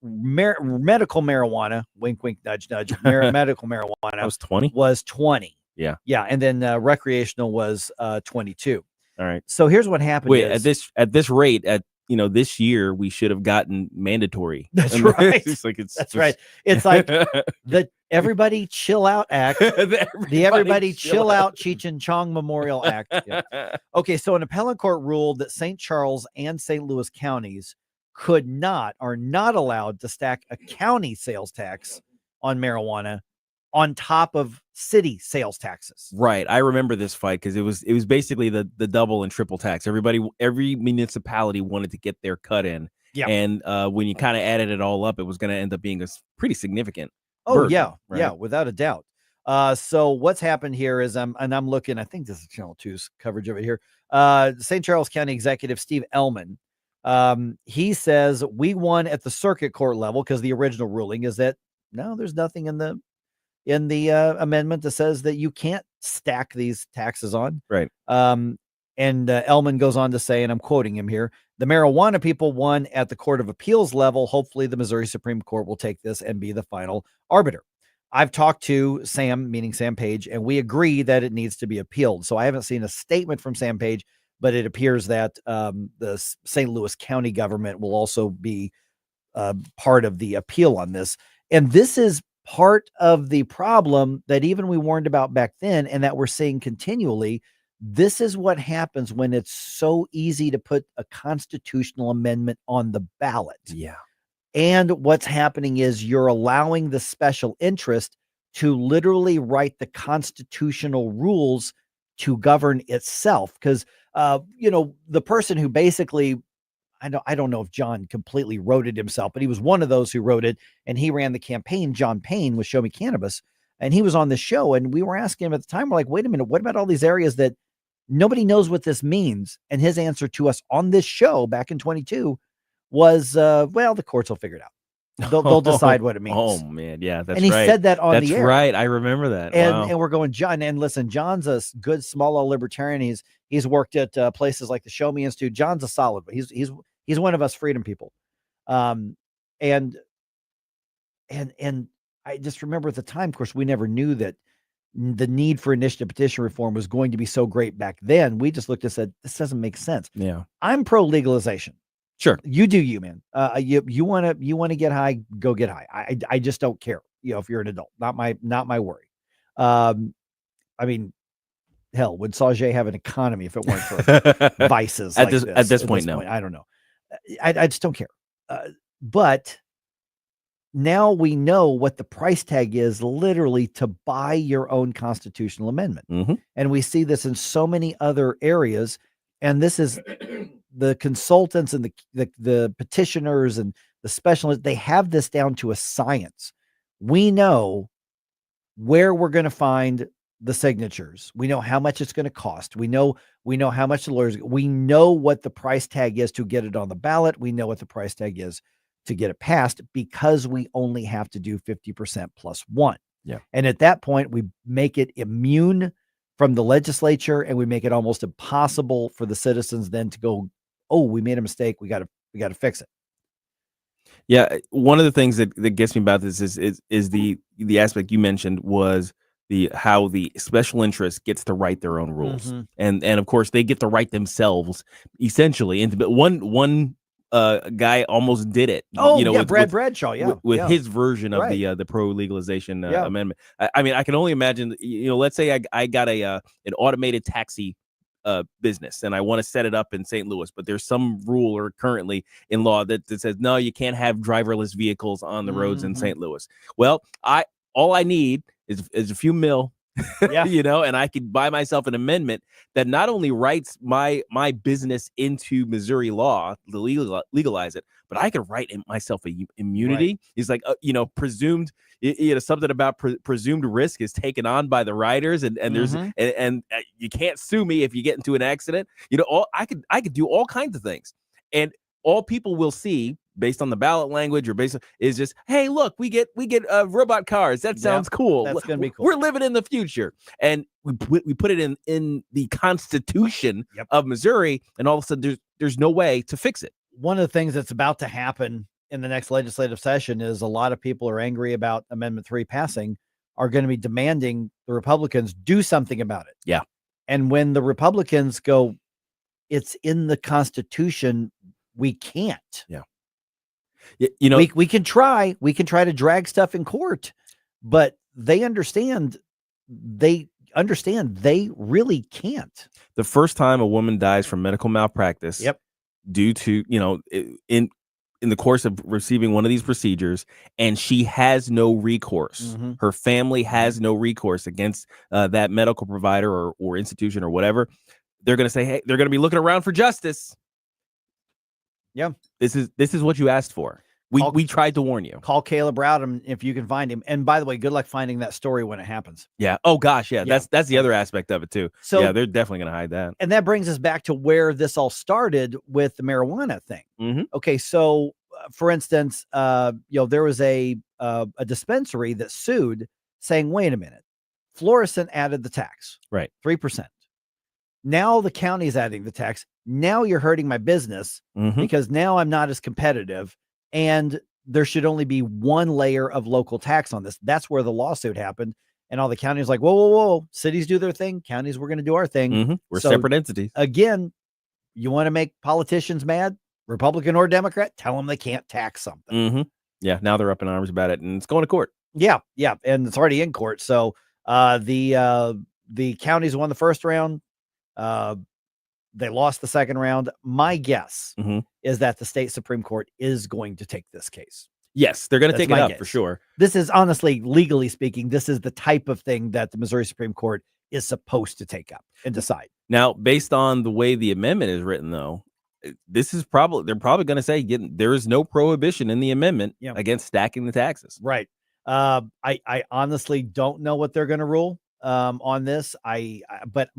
[SPEAKER 1] medical marijuana, wink, wink, nudge, nudge, medical marijuana
[SPEAKER 13] was 20.
[SPEAKER 1] Was 20.
[SPEAKER 13] Yeah.
[SPEAKER 1] And then recreational was 22.
[SPEAKER 13] All right.
[SPEAKER 1] So here's what happened.
[SPEAKER 13] Wait, at this rate, this year we should have gotten mandatory.
[SPEAKER 1] That's right.
[SPEAKER 13] That's
[SPEAKER 1] right. It's like the Everybody Chill Out Act, the Everybody Chill Out Cheech and Chong Memorial Act. Yeah. Okay, so an appellate court ruled that St. Charles and St. Louis counties are not allowed to stack a county sales tax on marijuana on top of city sales taxes.
[SPEAKER 13] Right. I remember this fight because it was basically the double and triple tax. Every municipality wanted to get their cut in.
[SPEAKER 1] Yeah.
[SPEAKER 13] And when you kind of added it all up, it was going to end up being a pretty significant.
[SPEAKER 1] Oh,
[SPEAKER 13] burden,
[SPEAKER 1] yeah.
[SPEAKER 13] right?
[SPEAKER 1] Yeah, without a doubt. So what's happened here is I'm looking, I think this is Channel 2's coverage of it here. St. Charles County Executive Steve Ellman, he says we won at the circuit court level, because the original ruling is that no, there's nothing in the amendment that says that you can't stack these taxes on.
[SPEAKER 13] Right.
[SPEAKER 1] And Ellman goes on to say, and I'm quoting him here, the marijuana people won at the Court of Appeals level. Hopefully the Missouri Supreme Court will take this and be the final arbiter. I've talked to Sam, meaning Sam Page, and we agree that it needs to be appealed. So I haven't seen a statement from Sam Page, but it appears that the St. Louis County government will also be part of the appeal on this. And this is part of the problem that even we warned about back then, and that we're seeing continually. This is what happens when it's so easy to put a constitutional amendment on the ballot.
[SPEAKER 13] Yeah.
[SPEAKER 1] And what's happening is you're allowing the special interest to literally write the constitutional rules to govern itself. Because, the person who basically, I don't know if John completely wrote it himself, but he was one of those who wrote it, and he ran the campaign. John Payne with Show Me Cannabis. And he was on the show, and we were asking him at the time, we're like, wait a minute, what about all these areas that nobody knows what this means? And his answer to us on this show back in 22 was, well, the courts will figure it out. They'll decide what it means.
[SPEAKER 13] Oh man, yeah, that's
[SPEAKER 1] and he
[SPEAKER 13] right.
[SPEAKER 1] said that on
[SPEAKER 13] that's
[SPEAKER 1] the air.
[SPEAKER 13] right. I remember that.
[SPEAKER 1] And
[SPEAKER 13] Wow.
[SPEAKER 1] and we're going, John. And listen, John's a good small L libertarian. He's worked at places like the Show Me Institute. John's a solid, but he's one of us freedom people. And I just remember at the time, of course, we never knew that the need for initiative petition reform was going to be so great back then. We just looked and said, this doesn't make sense.
[SPEAKER 13] Yeah,
[SPEAKER 1] I'm pro legalization.
[SPEAKER 13] Sure.
[SPEAKER 1] You do you, man. You want to get high, go get high. I just don't care. If you're an adult, not my worry. I mean, hell, would Sajay have an economy if it weren't for vices
[SPEAKER 13] at
[SPEAKER 1] like
[SPEAKER 13] this point? No,
[SPEAKER 1] I don't know. I just don't care. But now we know what the price tag is literally to buy your own constitutional amendment.
[SPEAKER 13] Mm-hmm.
[SPEAKER 1] And we see this in so many other areas. And this is the consultants and the petitioners and the specialists, they have this down to a science. We know where we're going to find the signatures. We know how much it's going to cost. We know how much the lawyers, we know what the price tag is to get it on the ballot. We know what the price tag is to get it passed, because we only have to do 50% plus one.
[SPEAKER 13] Yeah.
[SPEAKER 1] And at that point, we make it immune from the legislature, and we make it almost impossible for the citizens then to go, oh, we made a mistake. We got to fix it.
[SPEAKER 13] Yeah. One of the things that gets me about this is the aspect you mentioned was how the special interest gets to write their own rules.
[SPEAKER 1] Mm-hmm.
[SPEAKER 13] And of course they get to write themselves essentially into one guy almost did it.
[SPEAKER 1] Oh, Brad Bradshaw. Yeah.
[SPEAKER 13] With his version of the pro legalization amendment. I mean, I can only imagine, let's say I got an automated taxi business and I want to set it up in St. Louis, but there's some rule or currently in law that says, no, you can't have driverless vehicles on the roads in St. Louis. Well, all I need is a few mil, and I could buy myself an amendment that not only writes my business into Missouri law to legalize it, but I could write myself a immunity. Right. It's like, presumed, something about presumed risk is taken on by the riders, and there's and you can't sue me if you get into an accident. I could do all kinds of things, and all people will see based on the ballot language is just, hey, look, we get robot cars. That sounds cool.
[SPEAKER 1] That's gonna be cool.
[SPEAKER 13] We're living in the future, and we put it in the Constitution of Missouri, and all of a sudden there's no way to fix it.
[SPEAKER 1] One of the things that's about to happen in the next legislative session is a lot of people are angry about Amendment 3 passing, are going to be demanding the Republicans do something about it.
[SPEAKER 13] Yeah.
[SPEAKER 1] And when the Republicans go, it's in the Constitution, we can't.
[SPEAKER 13] Yeah.
[SPEAKER 1] We can try to drag stuff in court, but they understand they really can't.
[SPEAKER 13] The first time a woman dies from medical malpractice due to, in the course of receiving one of these procedures, and she has no recourse. Her family has no recourse against that medical provider or institution or whatever. They're going to say, hey, they're going to be looking around for justice.
[SPEAKER 1] Yeah.
[SPEAKER 13] This is what you asked for. We tried to warn you.
[SPEAKER 1] Call Caleb Rowden if you can find him. And by the way, good luck finding that story when it happens.
[SPEAKER 13] Yeah. Oh gosh. Yeah. That's the other aspect of it too.
[SPEAKER 1] So
[SPEAKER 13] yeah, they're definitely going to hide that.
[SPEAKER 1] And that brings us back to where this all started with the marijuana thing. Okay. So for instance, there was a dispensary that sued saying, wait a minute, Florissant added the tax,
[SPEAKER 13] right?
[SPEAKER 1] 3%. Now the county's adding the tax. Now you're hurting my business because now I'm not as competitive. And there should only be one layer of local tax on this. That's where the lawsuit happened. And all the counties like, whoa. Cities do their thing. Counties, we're going to do our thing.
[SPEAKER 13] We're separate entities.
[SPEAKER 1] Again, you want to make politicians mad, Republican or Democrat, tell them they can't tax something.
[SPEAKER 13] Yeah. Now they're up in arms about it and it's going to court.
[SPEAKER 1] Yeah. And it's already in court. So the counties won the first round. They lost the second round. My guess is that the state Supreme Court is going to take this case.
[SPEAKER 13] Yes, they're going to take it up for sure.
[SPEAKER 1] This is honestly, legally speaking, this is the type of thing that the Missouri Supreme Court is supposed to take up and decide.
[SPEAKER 13] Now, based on the way the amendment is written, though, they're probably going to say there is no prohibition in the amendment against stacking the taxes.
[SPEAKER 1] Right. I honestly don't know what they're going to rule on this. But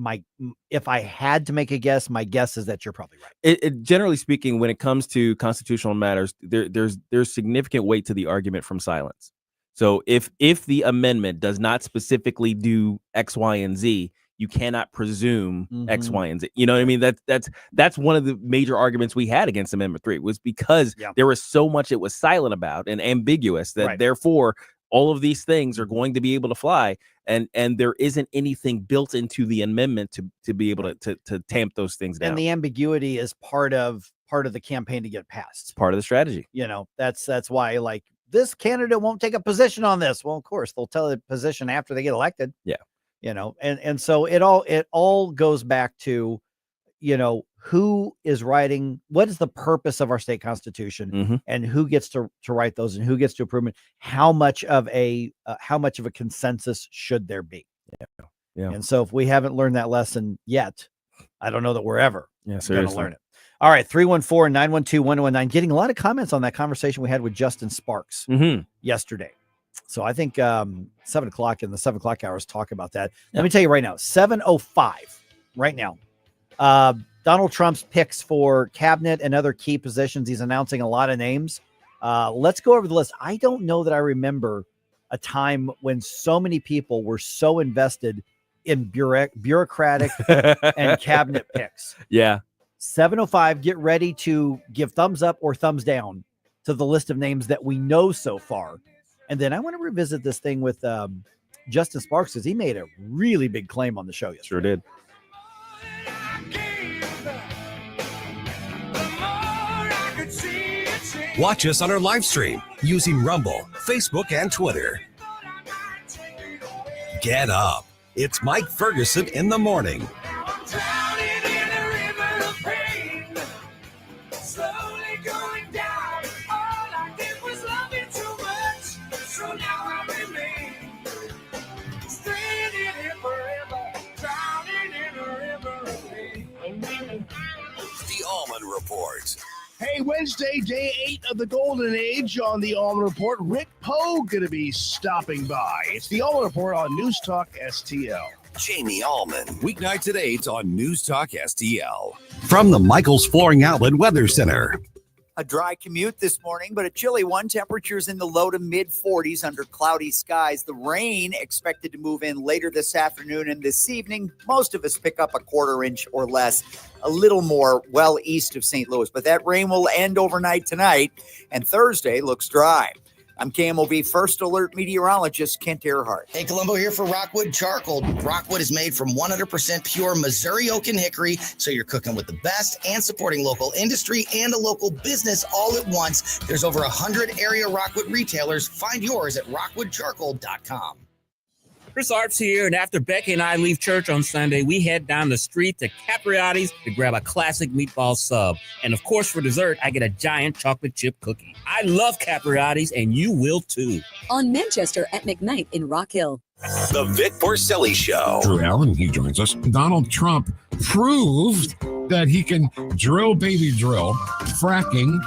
[SPEAKER 1] if I had to make a guess, my guess is that you're probably right.
[SPEAKER 13] Generally speaking, when it comes to constitutional matters, there's significant weight to the argument from silence. So if the amendment does not specifically do X, Y, and Z, you cannot presume X, Y, and Z. You know what I mean? That's one of the major arguments we had against Amendment 3 was because there was so much it was silent about and ambiguous that therefore all of these things are going to be able to fly, and there isn't anything built into the amendment to be able to tamp those things down.
[SPEAKER 1] And the ambiguity is part of the campaign to get passed.
[SPEAKER 13] It's part of the strategy.
[SPEAKER 1] That's why, like, this candidate won't take a position on this. Well, of course, they'll tell the position after they get elected.
[SPEAKER 13] Yeah.
[SPEAKER 1] And so it all goes back to, who is writing, what is the purpose of our state constitution, and who gets to write those, and who gets to approve it. How much of a consensus should there be?
[SPEAKER 13] Yeah.
[SPEAKER 1] And so if we haven't learned that lesson yet, I don't know that we're ever going to learn it. All right. 314-912-1019, getting a lot of comments on that conversation we had with Justin Sparks yesterday. So I think 7 o'clock in the 7 o'clock hours talk about that. Let me tell you right now, 7:05 right now. Donald Trump's picks for cabinet and other key positions. He's announcing a lot of names. Let's go over the list. I don't know that I remember a time when so many people were so invested in bureaucratic and cabinet picks.
[SPEAKER 13] Yeah.
[SPEAKER 1] 7:05. Get ready to give thumbs up or thumbs down to the list of names that we know so far. And then I want to revisit this thing with Justin Sparks, because he made a really big claim on the show yesterday.
[SPEAKER 13] Sure did.
[SPEAKER 3] Watch us on our live stream using Rumble, Facebook, and Twitter. Get up. It's Mike Ferguson in the morning. The Allman Report.
[SPEAKER 18] Hey, Wednesday, day 8 of the Golden Age on the Allman Report. Rick Poe going to be stopping by. It's the Allman Report on News Talk STL.
[SPEAKER 3] Jamie Allman, weeknights at 8 on News Talk STL. From the Michaels Flooring Outlet Weather Center.
[SPEAKER 23] A dry commute this morning, but a chilly one. Temperatures in the low to mid 40s under cloudy skies. The rain expected to move in later this afternoon and this evening. Most of us pick up a quarter inch or less, a little more well east of St. Louis. But that rain will end overnight tonight, and Thursday looks dry. I'm KMOV First Alert meteorologist Kent Earhart.
[SPEAKER 17] Hey, Colombo here for Rockwood Charcoal. Rockwood is made from 100% pure Missouri oak and hickory, so you're cooking with the best and supporting local industry and a local business all at once. There's over 100 area Rockwood retailers. Find yours at rockwoodcharcoal.com.
[SPEAKER 19] Chris Arps here, and after Becky and I leave church on Sunday, we head down the street to Capriotti's to grab a classic meatball sub. And of course, for dessert, I get a giant chocolate chip cookie. I love Capriotti's, and you will too.
[SPEAKER 20] On Manchester at McKnight in Rock Hill.
[SPEAKER 3] The Vic Porcelli Show.
[SPEAKER 21] Drew Allen, he joins us. Donald Trump proved that he can drill, baby drill, fracking,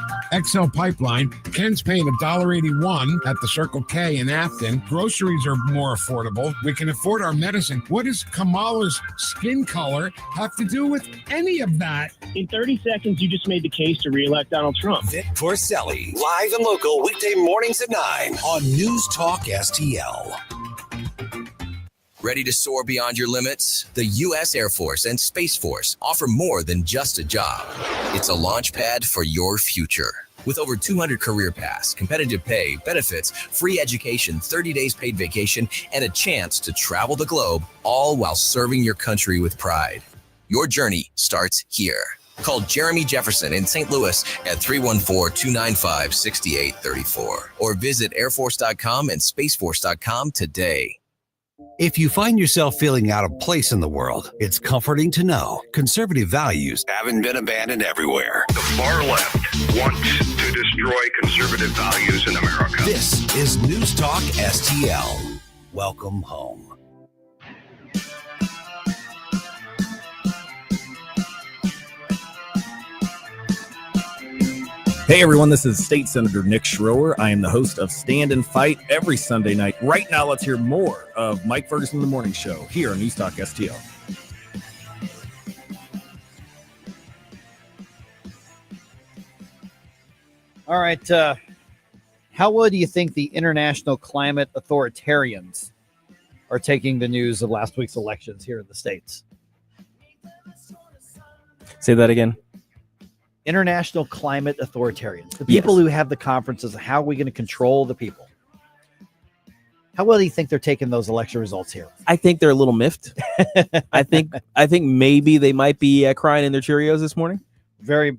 [SPEAKER 21] XL pipeline. Ken's paying $1.81 at the Circle K in Afton. Groceries are more affordable. We can afford our medicine. What does Kamala's skin color have to do with any of that?
[SPEAKER 22] In 30 seconds, you just made the case to reelect Donald Trump.
[SPEAKER 3] Vic Porcelli, live and local, weekday mornings at 9 on News Talk STL.
[SPEAKER 26] Ready to soar beyond your limits? The U.S. Air Force and Space Force offer more than just a job. It's a launch pad for your future. With over 200 career paths, competitive pay, benefits, free education, 30 days paid vacation, and a chance to travel the globe, all while serving your country with pride. Your journey starts here. Call Jeremy Jefferson in St. Louis at 314-295-6834 or visit airforce.com and spaceforce.com today.
[SPEAKER 3] If you find yourself feeling out of place in the world, it's comforting to know conservative values haven't been abandoned everywhere.
[SPEAKER 27] The far left wants to destroy conservative values in America.
[SPEAKER 3] This is News Talk STL. Welcome home.
[SPEAKER 2] Hey everyone, this is State Senator Nick Schroer. I am the host of Stand and Fight every Sunday night. Right now, let's hear more of Mike Ferguson in the Morning Show here on News Talk STL.
[SPEAKER 1] All right. How well do you think the international climate authoritarians are taking the news of last week's elections here in the States?
[SPEAKER 13] Say that again.
[SPEAKER 1] International climate authoritarians, the people who have the conferences. How are we going to control the people? How well do you think they're taking those election results here?
[SPEAKER 13] I think they're a little miffed. I think maybe they might be crying in their Cheerios this morning.
[SPEAKER 1] Very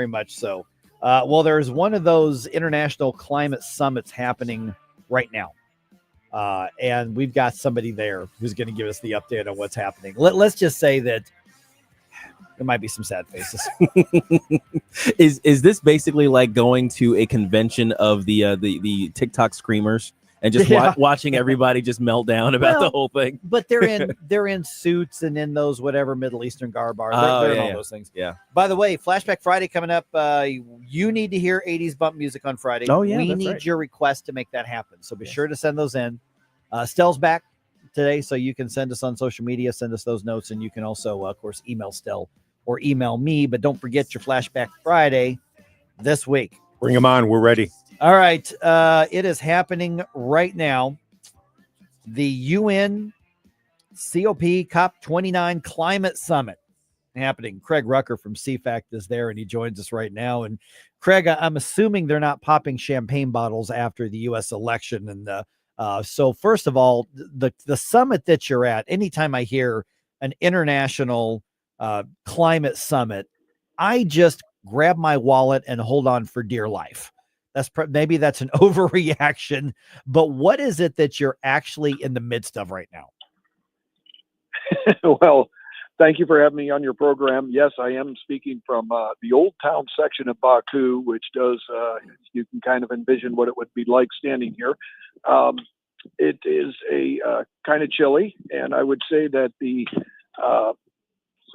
[SPEAKER 1] much so. Well, there's one of those international climate summits happening right now. And we've got somebody there who's going to give us the update on what's happening. Let's just say that there might be some sad faces.
[SPEAKER 13] Is this basically like going to a convention of the TikTok screamers and just watching everybody just melt down about the whole thing?
[SPEAKER 1] But they're in suits and in those whatever Middle Eastern garb are. They're in all those things.
[SPEAKER 13] Yeah.
[SPEAKER 1] By the way, Flashback Friday coming up. You need to hear 80s bump music on Friday.
[SPEAKER 13] Oh yeah,
[SPEAKER 1] we need your request to make that happen. So be sure to send those in. Stell's back today, so you can send us on social media, send us those notes, and you can also, of course, email Stell or email me. But don't forget your Flashback Friday this week.
[SPEAKER 15] Bring them on. We're ready.
[SPEAKER 1] All right. It is happening right now. The UN COP29 Climate Summit happening. Craig Rucker from CFACT is there, and he joins us right now. And Craig, I'm assuming they're not popping champagne bottles after the U.S. election. And so first of all, the summit that you're at, anytime I hear an international climate summit, I just grab my wallet and hold on for dear life. Maybe that's an overreaction, but what is it that you're actually in the midst of right now?
[SPEAKER 4] Well, thank you for having me on your program. Yes, I am speaking from the Old Town section of Baku, which does, you can kind of envision what it would be like standing here. It is a kind of chilly, and I would say that the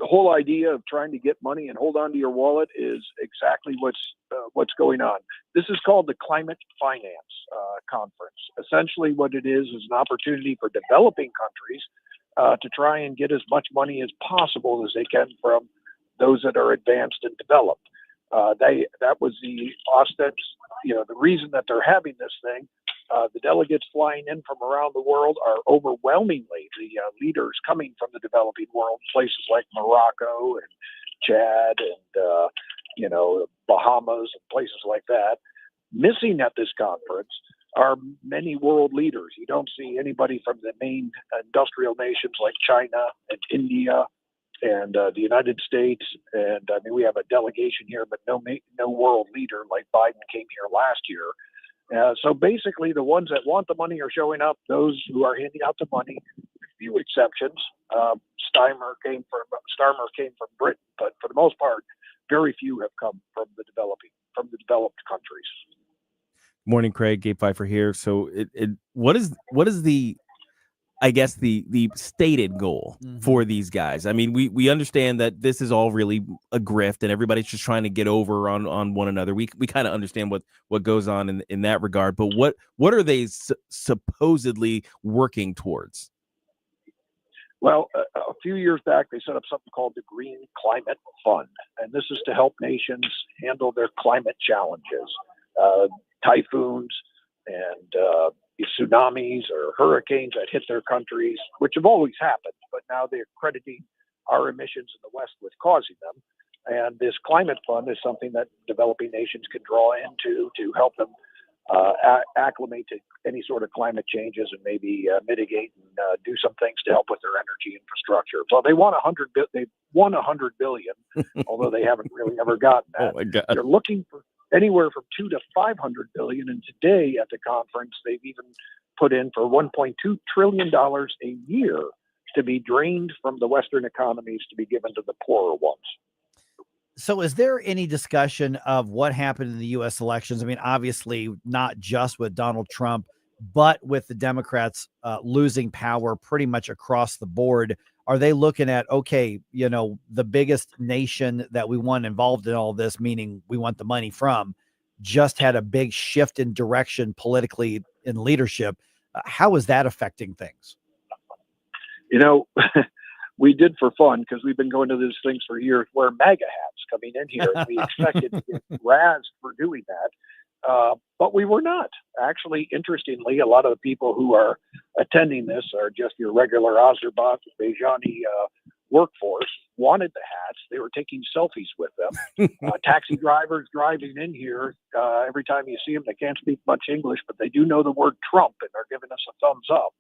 [SPEAKER 4] whole idea of trying to get money and hold on to your wallet is exactly what's going on. This is called the Climate Finance Conference. Essentially what it is an opportunity for developing countries to try and get as much money as possible as they can from those that are advanced and developed. That was the the reason that they're having this thing. The delegates flying in from around the world are overwhelmingly the leaders coming from the developing world, places like Morocco and Chad and, Bahamas and places like that. Missing at this conference are many world leaders. You don't see anybody from the main industrial nations like China and India and the United States. And I mean, we have a delegation here, but no world leader like Biden came here last year. So basically, the ones that want the money are showing up. Those who are handing out the money, few exceptions. Starmer came from Britain, but for the most part, very few have come from the developed countries.
[SPEAKER 13] Morning, Craig. Gabe Pfeiffer here. So, what is the stated goal for these guys? I mean, we understand that this is all really a grift and everybody's just trying to get over on one another. We kind of understand what goes on in that regard, but what are they supposedly working towards?
[SPEAKER 4] Well, a few years back, they set up something called the Green Climate Fund, and this is to help nations handle their climate challenges, typhoons and tsunamis or hurricanes that hit their countries, which have always happened, but now they're crediting our emissions in the West with causing them. And this climate fund is something that developing nations can draw into to help them acclimate to any sort of climate changes and maybe mitigate and do some things to help with their energy infrastructure. Well, they want $100 billion, although they haven't really ever gotten that.
[SPEAKER 13] Oh my God.
[SPEAKER 4] They're looking for anywhere from $200 to $500 billion, and today at the conference they've even put in for $1.2 trillion a year to be drained from the Western economies to be given to the poorer ones.
[SPEAKER 1] So is there any discussion of what happened in the U.S. elections? I mean, obviously not just with Donald Trump, but with the Democrats losing power pretty much across the board. Are they looking at, okay, the biggest nation that we want involved in all this, meaning we want the money from, just had a big shift in direction politically in leadership? How is that affecting things?
[SPEAKER 4] We did for fun, because we've been going to these things for years, wear MAGA hats coming in here. And we expected to get razzed for doing that. But we were not. Actually, interestingly, a lot of the people who are attending this are just your regular Azerbaijani workforce, wanted the hats. They were taking selfies with them. Taxi drivers driving in here, every time you see them, they can't speak much English, but they do know the word Trump, and they're giving us a thumbs up.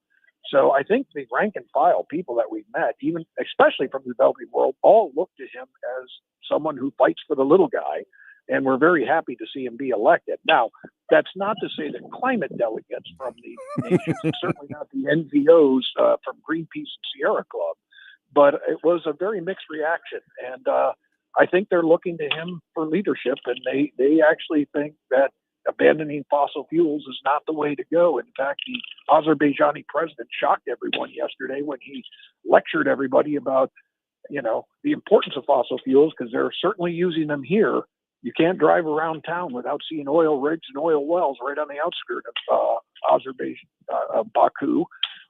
[SPEAKER 4] So I think the rank and file people that we've met, even especially from the developing world, all look to him as someone who fights for the little guy. And we're very happy to see him be elected. Now, that's not to say that climate delegates from the nations, and certainly not the NVOs from Greenpeace and Sierra Club, but it was a very mixed reaction. And I think they're looking to him for leadership, and they actually think that abandoning fossil fuels is not the way to go. In fact, the Azerbaijani president shocked everyone yesterday when he lectured everybody about, the importance of fossil fuels, because they're certainly using them here. You can't drive around town without seeing oil rigs and oil wells right on the outskirts of Azerbaijan, Baku.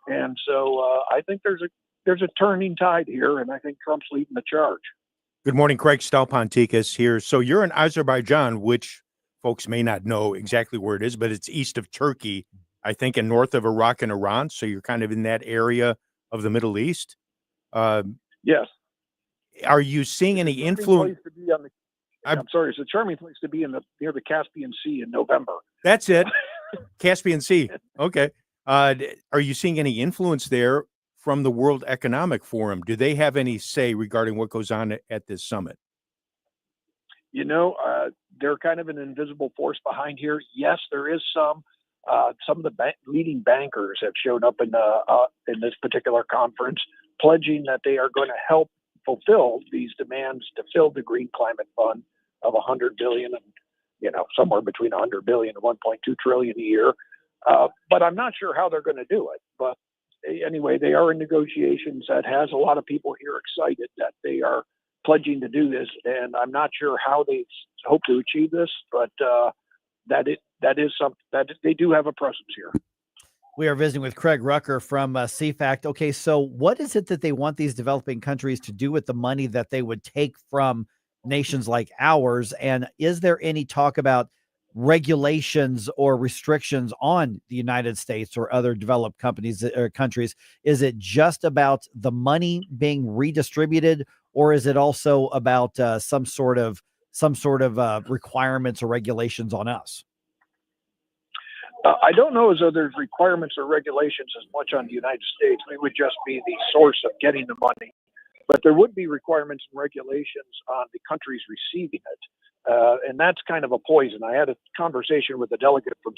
[SPEAKER 4] And so I think there's a turning tide here, and I think Trump's leading the charge.
[SPEAKER 15] Good morning, Craig Stalpontikas here. So you're in Azerbaijan, which folks may not know exactly where it is, but it's east of Turkey, I think, and north of Iraq and Iran. So you're kind of in that area of the Middle East.
[SPEAKER 4] Yes.
[SPEAKER 15] Are you seeing any influence?
[SPEAKER 4] I'm sorry, it's a charming place to be near the Caspian Sea in November.
[SPEAKER 15] That's it. Caspian Sea. Okay. Are you seeing any influence there from the World Economic Forum? Do they have any say regarding what goes on at this summit?
[SPEAKER 4] They're kind of an invisible force behind here. Yes, there is some. Some of the leading bankers have showed up in this particular conference, pledging that they are going to help fulfill these demands to fill the Green Climate Fund of $100 billion and somewhere between $100 billion and $1.2 trillion a year. But I'm not sure how they're going to do it. But anyway, they are in negotiations. That has a lot of people here excited that they are pledging to do this, and I'm not sure how they hope to achieve this, but that is something that they do have a presence here.
[SPEAKER 1] We are visiting with Craig Rucker from CFACT. Okay, so what is it that they want these developing countries to do with the money that they would take from nations like ours? And is there any talk about regulations or restrictions on the United States or other developed companies or countries? Is it just about the money being redistributed, or is it also about some sort of requirements or regulations on us?
[SPEAKER 4] I don't know as though there's requirements or regulations as much on the United States. We would just be the source of getting the money. But there would be requirements and regulations on the countries receiving it. And that's kind of a poison. I had a conversation with a delegate from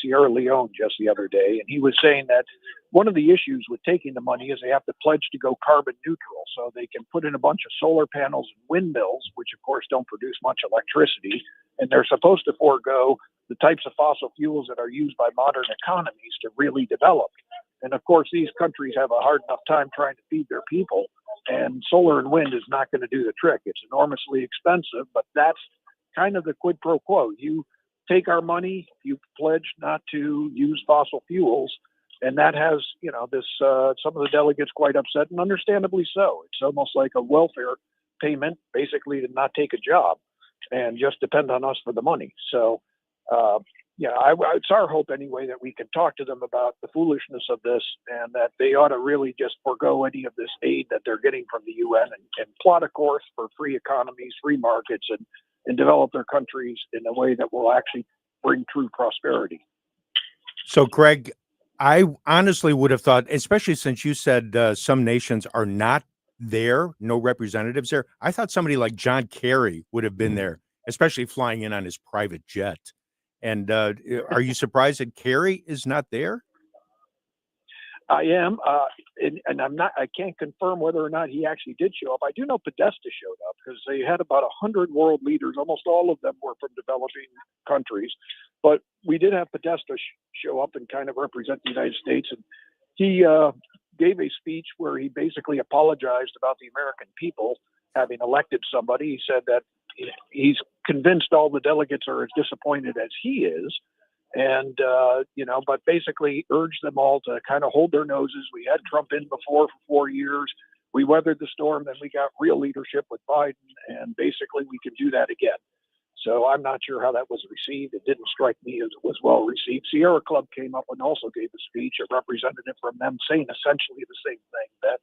[SPEAKER 4] Sierra Leone just the other day, and he was saying that one of the issues with taking the money is they have to pledge to go carbon neutral. So they can put in a bunch of solar panels and windmills, which of course don't produce much electricity, and they're supposed to forego the types of fossil fuels that are used by modern economies to really develop. And of course, these countries have a hard enough time trying to feed their people, and solar and wind is not going to do the trick. It's enormously expensive, but that's kind of the quid pro quo. You take our money, you pledge not to use fossil fuels, and that has, some of the delegates quite upset, and understandably so. It's almost like a welfare payment, basically to not take a job and just depend on us for the money. So, it's our hope anyway that we can talk to them about the foolishness of this, and that they ought to really just forego any of this aid that they're getting from the UN and plot a course for free economies, free markets, and develop their countries in a way that will actually bring true prosperity.
[SPEAKER 15] So, Craig, I honestly would have thought, especially since you said some nations are not there, no representatives there, I thought somebody like John Kerry would have been there, especially flying in on his private jet. And are you surprised that Kerry is not there?
[SPEAKER 4] I am, and I'm not. I can't confirm whether or not he actually did show up. I do know Podesta showed up because they had about 100 world leaders. Almost all of them were from developing countries, but we did have Podesta show up and kind of represent the United States. And he gave a speech where he basically apologized about the American people having elected somebody. He said that he's convinced all the delegates are as disappointed as he is. And, but basically urged them all to kind of hold their noses. We had Trump in before for 4 years. We weathered the storm. Then we got real leadership with Biden. And basically we can do that again. So I'm not sure how that was received. It didn't strike me as it was well received. Sierra Club came up and also gave a speech, a representative from them saying essentially the same thing, that,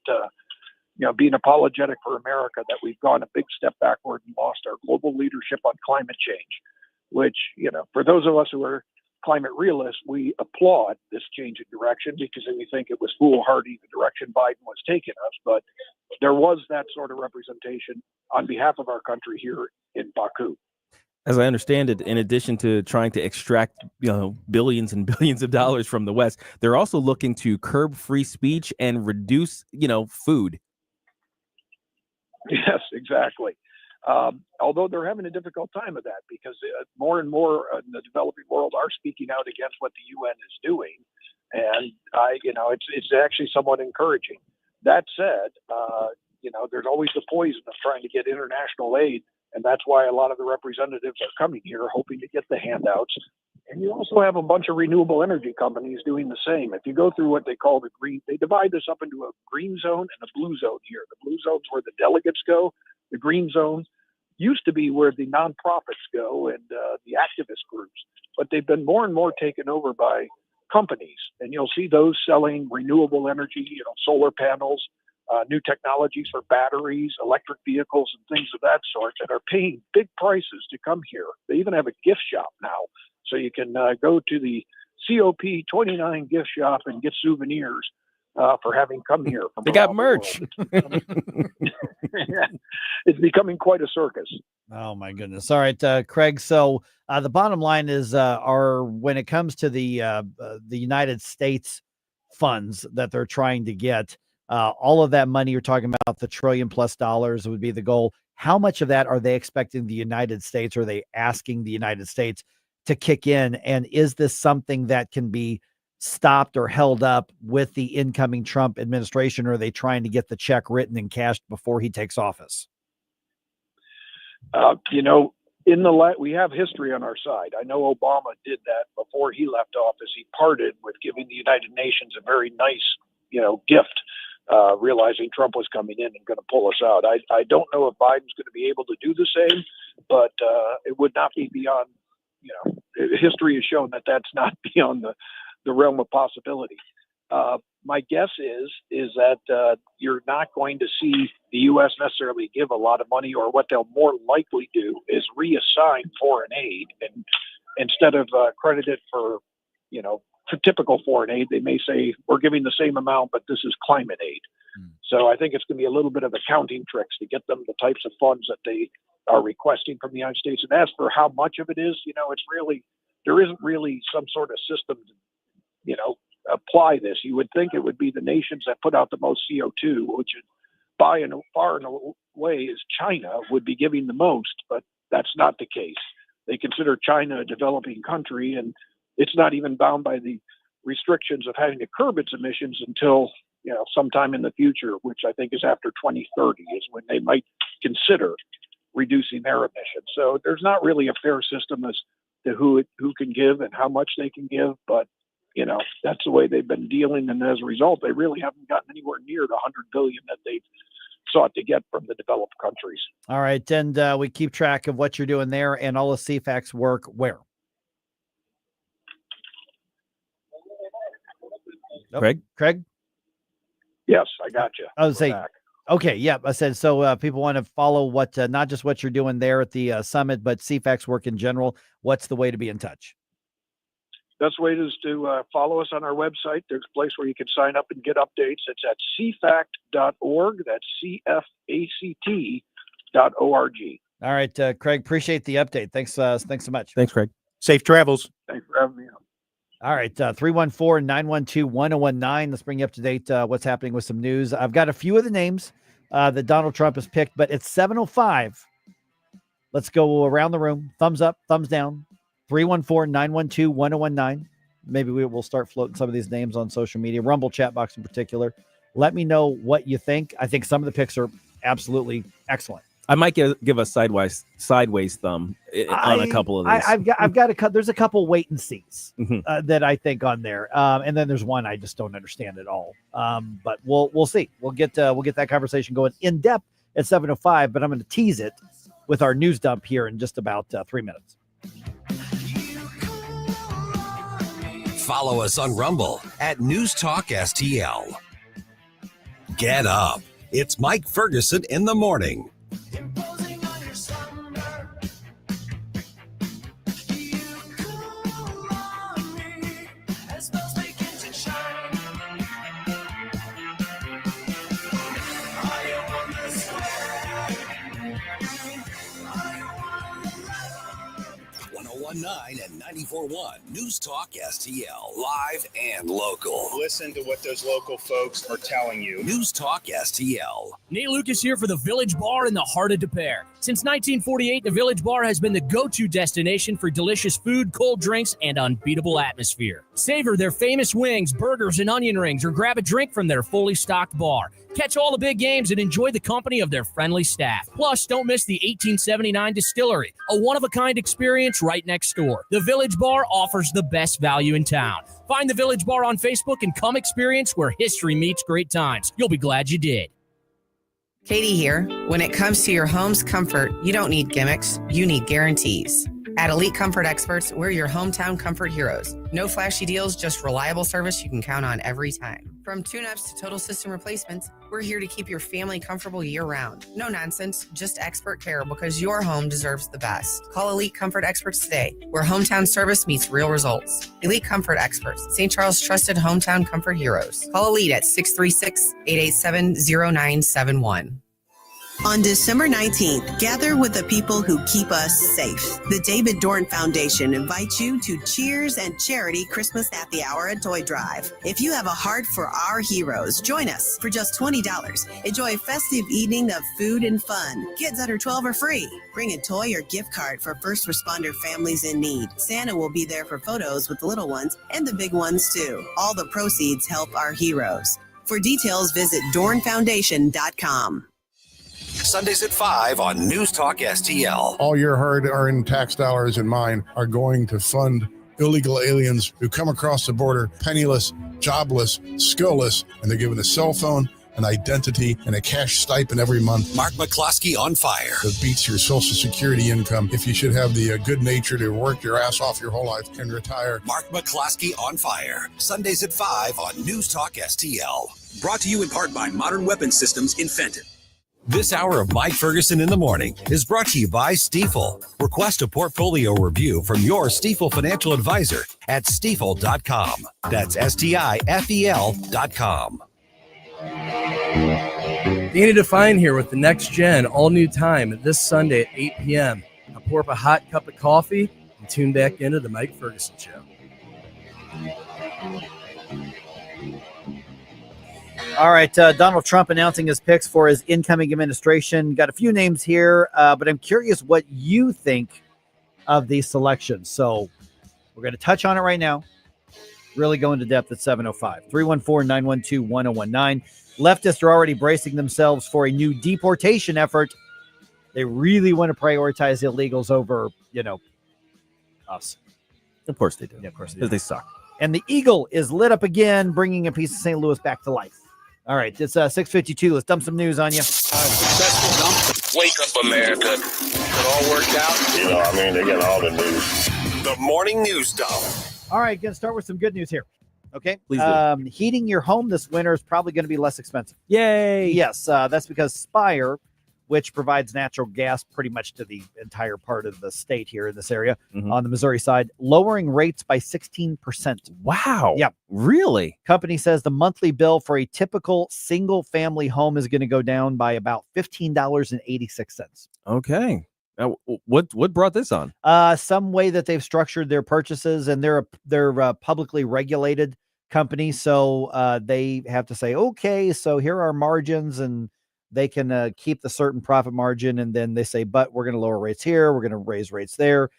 [SPEAKER 4] being apologetic for America, that we've gone a big step backward and lost our global leadership on climate change, which, for those of us who are climate realists, we applaud this change in direction because we think it was foolhardy the direction Biden was taking us. But there was that sort of representation on behalf of our country here in Baku.
[SPEAKER 13] As I understand it, in addition to trying to extract, billions and billions of dollars from the West, they're also looking to curb free speech and reduce, food.
[SPEAKER 4] Yes, exactly. Although they're having a difficult time of that because more and more in the developing world are speaking out against what the UN is doing. And it's actually somewhat encouraging. That said, there's always the poison of trying to get international aid. And that's why a lot of the representatives are coming here hoping to get the handouts. And you also have a bunch of renewable energy companies doing the same. If you go through what they call they divide this up into a green zone and a blue zone here. The blue zone's where the delegates go. The green zone used to be where the nonprofits go and the activist groups, but they've been more and more taken over by companies. And you'll see those selling renewable energy, solar panels, new technologies for batteries, electric vehicles, and things of that sort that are paying big prices to come here. They even have a gift shop now. So you can go to the COP29 gift shop and get souvenirs for having come here. From
[SPEAKER 13] they got merch.
[SPEAKER 4] It's becoming quite a circus.
[SPEAKER 1] Oh my goodness. All right, Craig. So the bottom line is, when it comes to the United States funds that they're trying to get, all of that money you're talking about, the $1 trillion+ would be the goal. How much of that are they expecting the United States? Or are they asking the United States to kick in? And is this something that can be stopped or held up with the incoming Trump administration? Or are they trying to get the check written and cashed before he takes office?
[SPEAKER 4] We have history on our side. I know Obama did that before he left office. He parted with giving the United Nations a very nice, gift, realizing Trump was coming in and going to pull us out. I don't know if Biden's going to be able to do the same, but it would not be beyond, history has shown that that's not beyond the realm of possibility. My guess is that you're not going to see the U.S. necessarily give a lot of money, or what they'll more likely do is reassign foreign aid, and instead of credit it for typical foreign aid, they may say we're giving the same amount, but this is climate aid. So I think it's going to be a little bit of accounting tricks to get them the types of funds that they are requesting from the United States. And as for how much of it is, there isn't really some sort of system to, apply this. You would think it would be the nations that put out the most CO2, which by and far and away is China, would be giving the most, but that's not the case. They consider China a developing country, and it's not even bound by the restrictions of having to curb its emissions until sometime in the future, which I think is after 2030 is when they might consider reducing their emissions. So there's not really a fair system as to who can give and how much they can give, but that's the way they've been dealing, and as a result, they really haven't gotten anywhere near the $100 billion that they've sought to get from the developed countries.
[SPEAKER 1] All right, and we keep track of what you're doing there and all of CFACT's work where? Craig?
[SPEAKER 4] Yes, I got you.
[SPEAKER 1] I was saying, okay, yeah. I said, so people want to follow what, not just what you're doing there at the summit, but CFACT's work in general. What's the way to be in touch?
[SPEAKER 4] Best way is to follow us on our website. There's a place where you can sign up and get updates. It's at cfact.org. That's CFACT.org.
[SPEAKER 1] All right, Craig, appreciate the update. Thanks so much.
[SPEAKER 13] Thanks, Craig.
[SPEAKER 15] Safe travels.
[SPEAKER 4] Thanks for having me on.
[SPEAKER 1] All right, 314-912-1019. Let's bring you up to date what's happening with some news. I've got a few of the names that Donald Trump has picked, but it's 7:05. Let's go around the room. Thumbs up, thumbs down. 314-912-1019. Maybe we'll start floating some of these names on social media, Rumble chat box in particular. Let me know what you think. I think some of the picks are absolutely excellent.
[SPEAKER 13] I might give a sideways thumb on a couple of these.
[SPEAKER 1] I've got there's a couple wait and sees that I think on there, and then there's one I just don't understand at all. But we'll see. We'll get that conversation going in depth at 7:05. But I'm going to tease it with our news dump here in just about 3 minutes.
[SPEAKER 3] Follow us on Rumble at News Talk STL. Get up. It's Mike Ferguson in the morning.
[SPEAKER 10] Imposing on your slumber. You cool on me as bells begin to chime. Are you on the square? Are you on the level?
[SPEAKER 3] 1019 and 94.1 News Talk STL. Live and local.
[SPEAKER 5] Listen to what those local folks are telling you.
[SPEAKER 3] News Talk STL.
[SPEAKER 6] Nate Lucas here for the Village Bar in the heart of Des Peres. Since 1948, the Village Bar has been the go-to destination for delicious food, cold drinks, and unbeatable atmosphere. Savor their famous wings, burgers, and onion rings, or grab a drink from their fully stocked bar. Catch all the big games and enjoy the company of their friendly staff. Plus, don't miss the 1879 Distillery, a one-of-a-kind experience right next door. The Village Bar offers the best value in town. Find the Village Bar on Facebook and come experience where history meets great times. You'll be glad you did.
[SPEAKER 7] Katie here. When it comes to your home's comfort, you don't need gimmicks, you need guarantees. At Elite Comfort Experts, we're your hometown comfort heroes. No flashy deals, just reliable service you can count on every time. From tune-ups to total system replacements, we're here to keep your family comfortable year-round. No nonsense, just expert care because your home deserves the best. Call Elite Comfort Experts today, where hometown service meets real results. Elite Comfort Experts, St. Charles' trusted hometown comfort heroes. Call Elite at 636-887-0971.
[SPEAKER 8] On December 19th, gather with the people who keep us safe. The David Dorn Foundation invites you to Cheers and Charity Christmas Happy Hour at Toy Drive. If you have a heart for our heroes, join us for just $20. Enjoy a festive evening of food and fun. Kids under 12 are free. Bring a toy or gift card for first responder families in need. Santa will be there for photos with the little ones and the big ones too. All the proceeds help our heroes. For details, visit dornfoundation.com.
[SPEAKER 3] Sundays at 5 on News Talk STL.
[SPEAKER 21] All your hard-earned tax dollars and mine are going to fund illegal aliens who come across the border penniless, jobless, skillless, and they're given a cell phone, an identity, and a cash stipend every month.
[SPEAKER 3] Mark McCloskey on fire.
[SPEAKER 21] That beats your Social Security income if you should have the good nature to work your ass off your whole life and retire.
[SPEAKER 3] Mark McCloskey on fire. Sundays at 5 on News Talk STL. Brought to you in part by Modern Weapon Systems in Fenton. This hour of Mike Ferguson in the Morning is brought to you by Stifel. Request a portfolio review from your Stifel financial advisor at stifel.com. That's STIFEL.com.
[SPEAKER 25] Danny Define here with the Next Gen, all new time this Sunday at 8 p.m. Now pour up a hot cup of coffee and tune back into the Mike Ferguson Show.
[SPEAKER 1] All right, Donald Trump announcing his picks for his incoming administration. Got a few names here, but I'm curious what you think of these selections. So we're going to touch on it right now. Really go into depth at 7:05. 314-912-1019. Leftists are already bracing themselves for a new deportation effort. They really want to prioritize illegals over, us.
[SPEAKER 13] Of course they do.
[SPEAKER 1] Yeah, of course
[SPEAKER 13] because they suck.
[SPEAKER 1] And the Eagle is lit up again, bringing a piece of St. Louis back to life. All right, it's 6:52. Let's dump some news on you.
[SPEAKER 10] Successful dump. Wake up, America. It all worked out. They got all the news.
[SPEAKER 3] The Morning News Dump.
[SPEAKER 1] All right, going to start with some good news here. Okay.
[SPEAKER 13] Please do.
[SPEAKER 1] Heating your home this winter is probably going to be less expensive.
[SPEAKER 13] Yay.
[SPEAKER 1] Yes, that's because Spire, which provides natural gas pretty much to the entire part of the state here in this area on the Missouri side, lowering rates by 16%.
[SPEAKER 13] Wow.
[SPEAKER 1] Yep.
[SPEAKER 13] Really?
[SPEAKER 1] Company says the monthly bill for a typical single family home is going to go down by about $15.86.
[SPEAKER 13] Okay. Now, what brought this on?
[SPEAKER 1] Some way that they've structured their purchases, and they're a publicly regulated company. So they have to say, okay, so here are our margins, and they can keep the certain profit margin. And then they say, but we're going to lower rates here. We're going to raise rates there.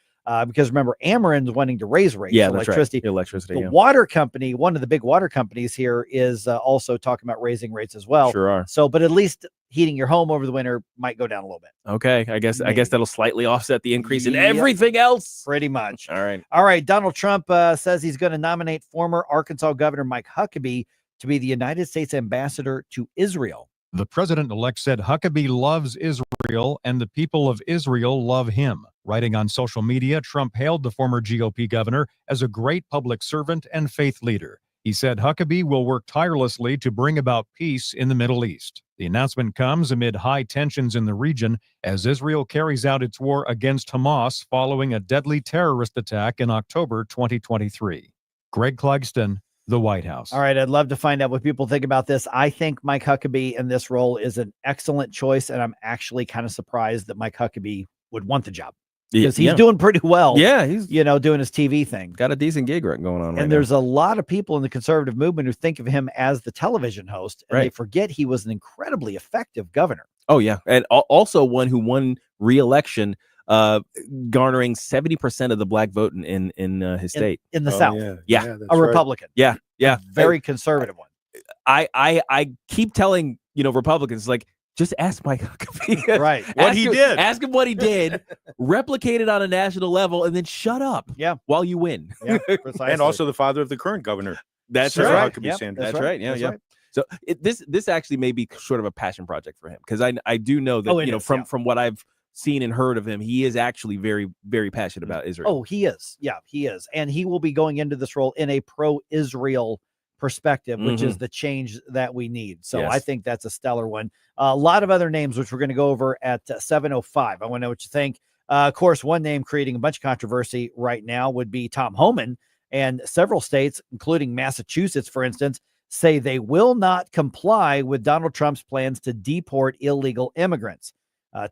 [SPEAKER 1] Because remember, Ameren's wanting to raise rates.
[SPEAKER 13] Yeah,
[SPEAKER 1] for
[SPEAKER 13] that's
[SPEAKER 1] electricity.
[SPEAKER 13] right. Electricity.
[SPEAKER 1] The water company, one of the big water companies here, is also talking about raising rates as well.
[SPEAKER 13] Sure are.
[SPEAKER 1] So, but at least heating your home over the winter might go down a little bit.
[SPEAKER 13] Okay, I guess that'll slightly offset the increase in
[SPEAKER 1] Yep.
[SPEAKER 13] everything else.
[SPEAKER 1] Pretty much.
[SPEAKER 13] All right.
[SPEAKER 1] All right. Donald Trump says he's going to nominate former Arkansas Governor Mike Huckabee to be the United States ambassador to Israel.
[SPEAKER 9] The president-elect said Huckabee loves Israel and the people of Israel love him. Writing on social media, Trump hailed the former GOP governor as a great public servant and faith leader. He said Huckabee will work tirelessly to bring about peace in the Middle East. The announcement comes amid high tensions in the region as Israel carries out its war against Hamas following a deadly terrorist attack in October 2023. Greg Clugston, the White House.
[SPEAKER 1] All right. I'd love to find out what people think about this. I think Mike Huckabee in this role is an excellent choice, and I'm actually kind of surprised that Mike Huckabee would want the job. Because he's doing pretty well.
[SPEAKER 13] Yeah, he's
[SPEAKER 1] doing his TV thing.
[SPEAKER 13] Got a decent gig going on.
[SPEAKER 1] And there's a lot of people in the conservative movement who think of him as the television host, and they forget he was an incredibly effective governor.
[SPEAKER 13] Oh yeah, and also one who won re-election, garnering 70% of the black vote in his state
[SPEAKER 1] in the South.
[SPEAKER 13] Yeah,
[SPEAKER 1] a Republican.
[SPEAKER 13] Yeah,
[SPEAKER 1] very conservative one.
[SPEAKER 13] I keep telling Republicans, like, just ask Mike Huckabee
[SPEAKER 1] right
[SPEAKER 13] what he did. Ask him what he did, replicate it on a national level, and then shut up.
[SPEAKER 1] Yeah,
[SPEAKER 13] while you win.
[SPEAKER 1] Yeah, precisely.
[SPEAKER 15] And also the father of the current governor.
[SPEAKER 13] That's
[SPEAKER 15] Sarah
[SPEAKER 13] right.
[SPEAKER 15] Huckabee Sanders.
[SPEAKER 13] That's right. Yeah, yeah. So this actually may be sort of a passion project for him, because I do know that from what I've seen and heard of him, he is actually very, very passionate about Israel.
[SPEAKER 1] Oh, he is. Yeah, he is, and he will be going into this role in a pro-Israel perspective, which is the change that we need. So I think that's a stellar one. A lot of other names, which we're going to go over at 7:05. I want to know what you think. Of course, one name creating a bunch of controversy right now would be Tom Homan, and several states, including Massachusetts, for instance, say they will not comply with Donald Trump's plans to deport illegal immigrants.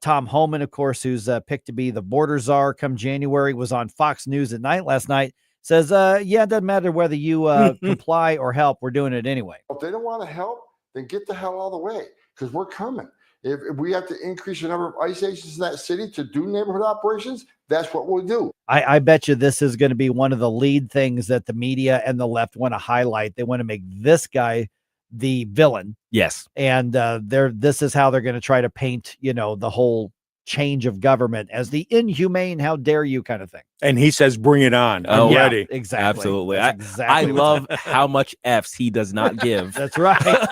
[SPEAKER 1] Tom Homan, of course, who's picked to be the border czar come January, was on Fox News at night last night. Says, yeah, it doesn't matter whether you comply or help. We're doing it anyway.
[SPEAKER 11] If they don't want to help, then get the hell out of the way, because we're coming. If we have to increase the number of ICE agents in that city to do neighborhood operations, that's what we'll do.
[SPEAKER 1] I bet you this is going to be one of the lead things that the media and the left want to highlight. They want to make this guy the villain.
[SPEAKER 13] Yes.
[SPEAKER 1] And this is how they're going to try to paint, the whole change of government as the inhumane, how dare you kind of thing.
[SPEAKER 15] And he says, bring it on. I'm ready.
[SPEAKER 1] Exactly.
[SPEAKER 13] Absolutely.
[SPEAKER 1] Exactly
[SPEAKER 13] I love how much F's he does not give.
[SPEAKER 1] That's right.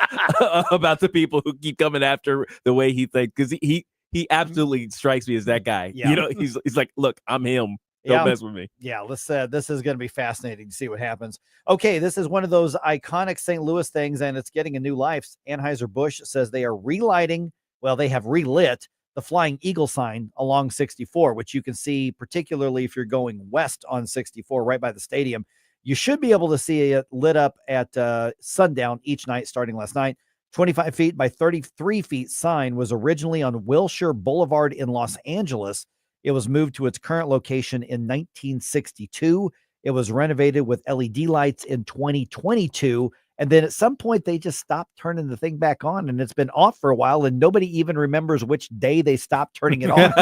[SPEAKER 13] About the people who keep coming after the way he thinks. Because he absolutely strikes me as that guy.
[SPEAKER 1] Yeah.
[SPEAKER 13] He's like, look, I'm him. Don't mess with me.
[SPEAKER 1] Yeah, this is going to be fascinating to see what happens. Okay, this is one of those iconic St. Louis things, and it's getting a new life. Anheuser-Busch says they are relighting, they have relit the Flying Eagle sign along 64, which you can see particularly if you're going west on 64 right by the stadium. You should be able to see it lit up at sundown each night starting last night. 25 feet by 33 feet sign was originally on Wilshire Boulevard in Los Angeles. It was moved to its current location in 1962. It was renovated with LED lights in 2022. And then at some point, they just stopped turning the thing back on, and it's been off for a while, and nobody even remembers which day they stopped turning it on.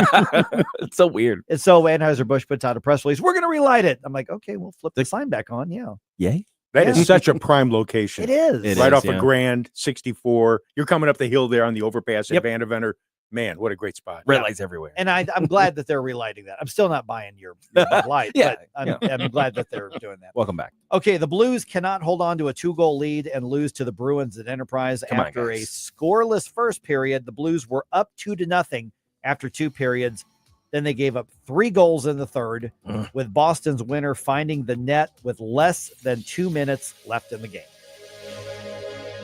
[SPEAKER 13] It's so weird.
[SPEAKER 1] And so Anheuser-Busch puts out a press release. We're going to relight it. I'm like, okay, we'll flip the sign back on. Yeah.
[SPEAKER 13] Yay.
[SPEAKER 15] That is such a prime location.
[SPEAKER 1] It is.
[SPEAKER 15] Right off of Grand, 64. You're coming up the hill there on the overpass at Vanderventer. Man, what a great spot.
[SPEAKER 13] Red lights everywhere.
[SPEAKER 1] And I'm glad that they're relighting that. I'm still not buying your light, but I'm glad that they're doing that.
[SPEAKER 13] Welcome back.
[SPEAKER 1] Okay, the Blues cannot hold on to a 2-goal lead and lose to the Bruins at Enterprise after a scoreless first period. The Blues were up 2-0 after 2 periods. Then they gave up 3 goals in the third, with Boston's winner finding the net with less than 2 minutes left in the game.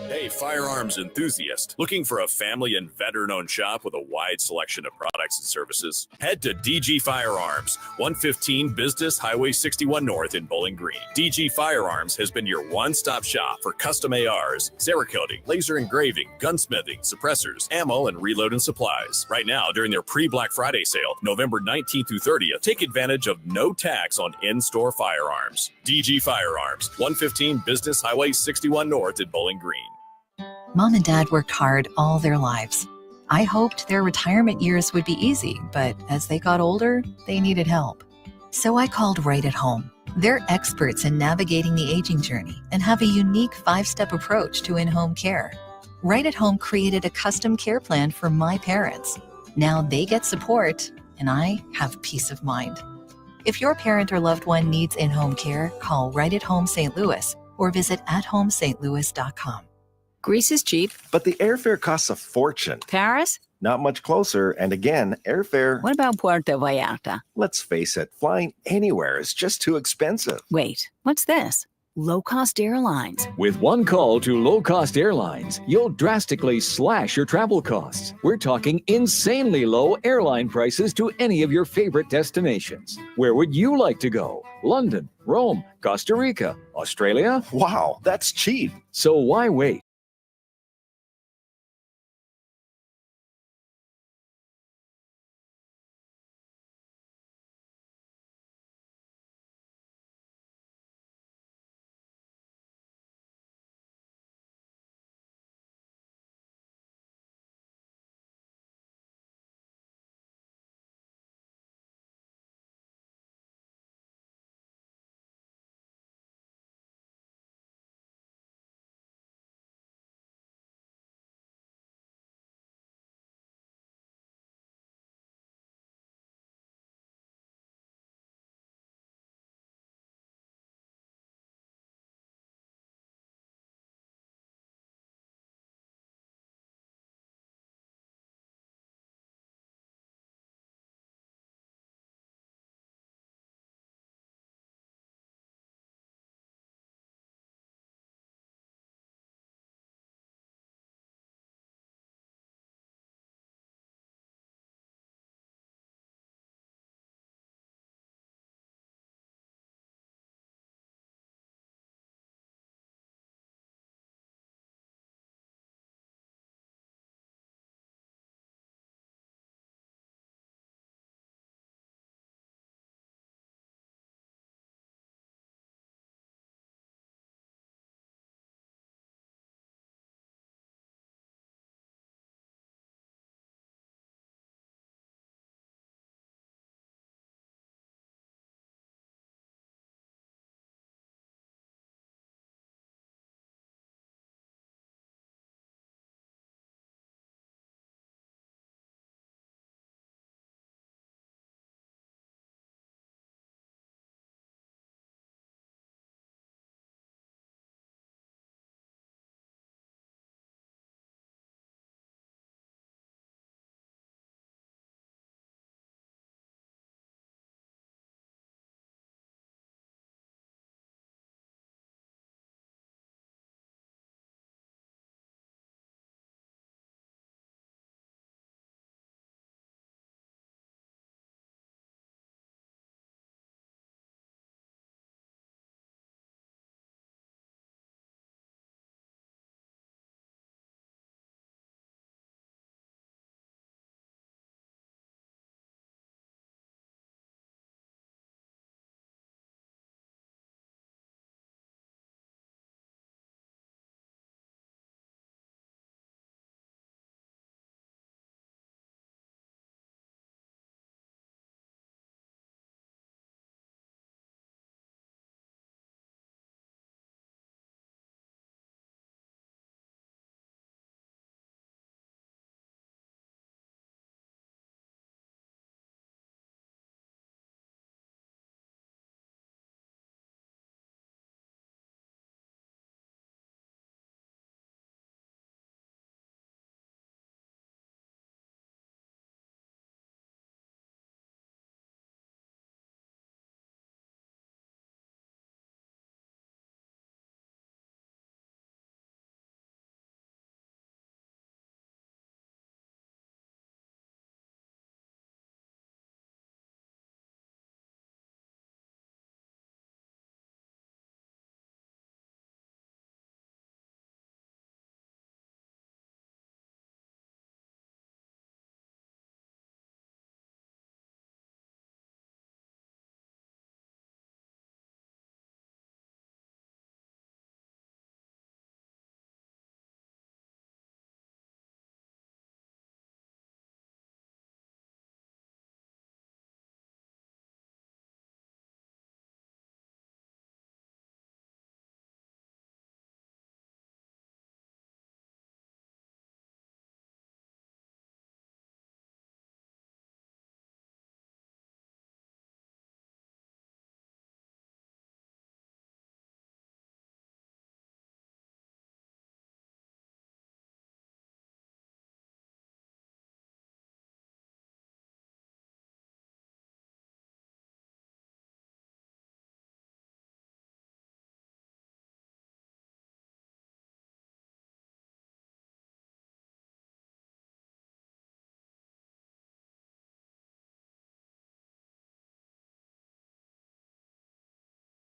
[SPEAKER 12] Hey, firearms enthusiast, looking for a family and veteran-owned shop with a wide selection of products and services? Head to DG Firearms, 115 Business Highway 61 North in Bowling Green. DG Firearms has been your one-stop shop for custom ARs, Cerakoting, laser engraving, gunsmithing, suppressors, ammo, and reloading supplies. Right now, during their pre-Black Friday sale, November 19th through 30th, take advantage of no tax on in-store firearms. DG Firearms, 115 Business Highway 61 North in Bowling Green.
[SPEAKER 14] Mom and Dad worked hard all their lives. I hoped their retirement years would be easy, but as they got older, they needed help. So I called Right at Home. They're experts in navigating the aging journey and have a unique 5-step approach to in-home care. Right at Home created a custom care plan for my parents. Now they get support, and I have peace of mind. If your parent or loved one needs in-home care, call Right at Home St. Louis or visit athomestlouis.com.
[SPEAKER 16] Greece is cheap.
[SPEAKER 17] But the airfare costs a fortune.
[SPEAKER 16] Paris?
[SPEAKER 17] Not much closer. And again, airfare.
[SPEAKER 16] What about Puerto Vallarta?
[SPEAKER 17] Let's face it, flying anywhere is just too expensive.
[SPEAKER 16] Wait, what's this? Low-cost airlines.
[SPEAKER 18] With one call to low-cost airlines, you'll drastically slash your travel costs. We're talking insanely low airline prices to any of your favorite destinations. Where would you like to go? London, Rome, Costa Rica, Australia?
[SPEAKER 17] Wow, that's cheap.
[SPEAKER 18] So why wait?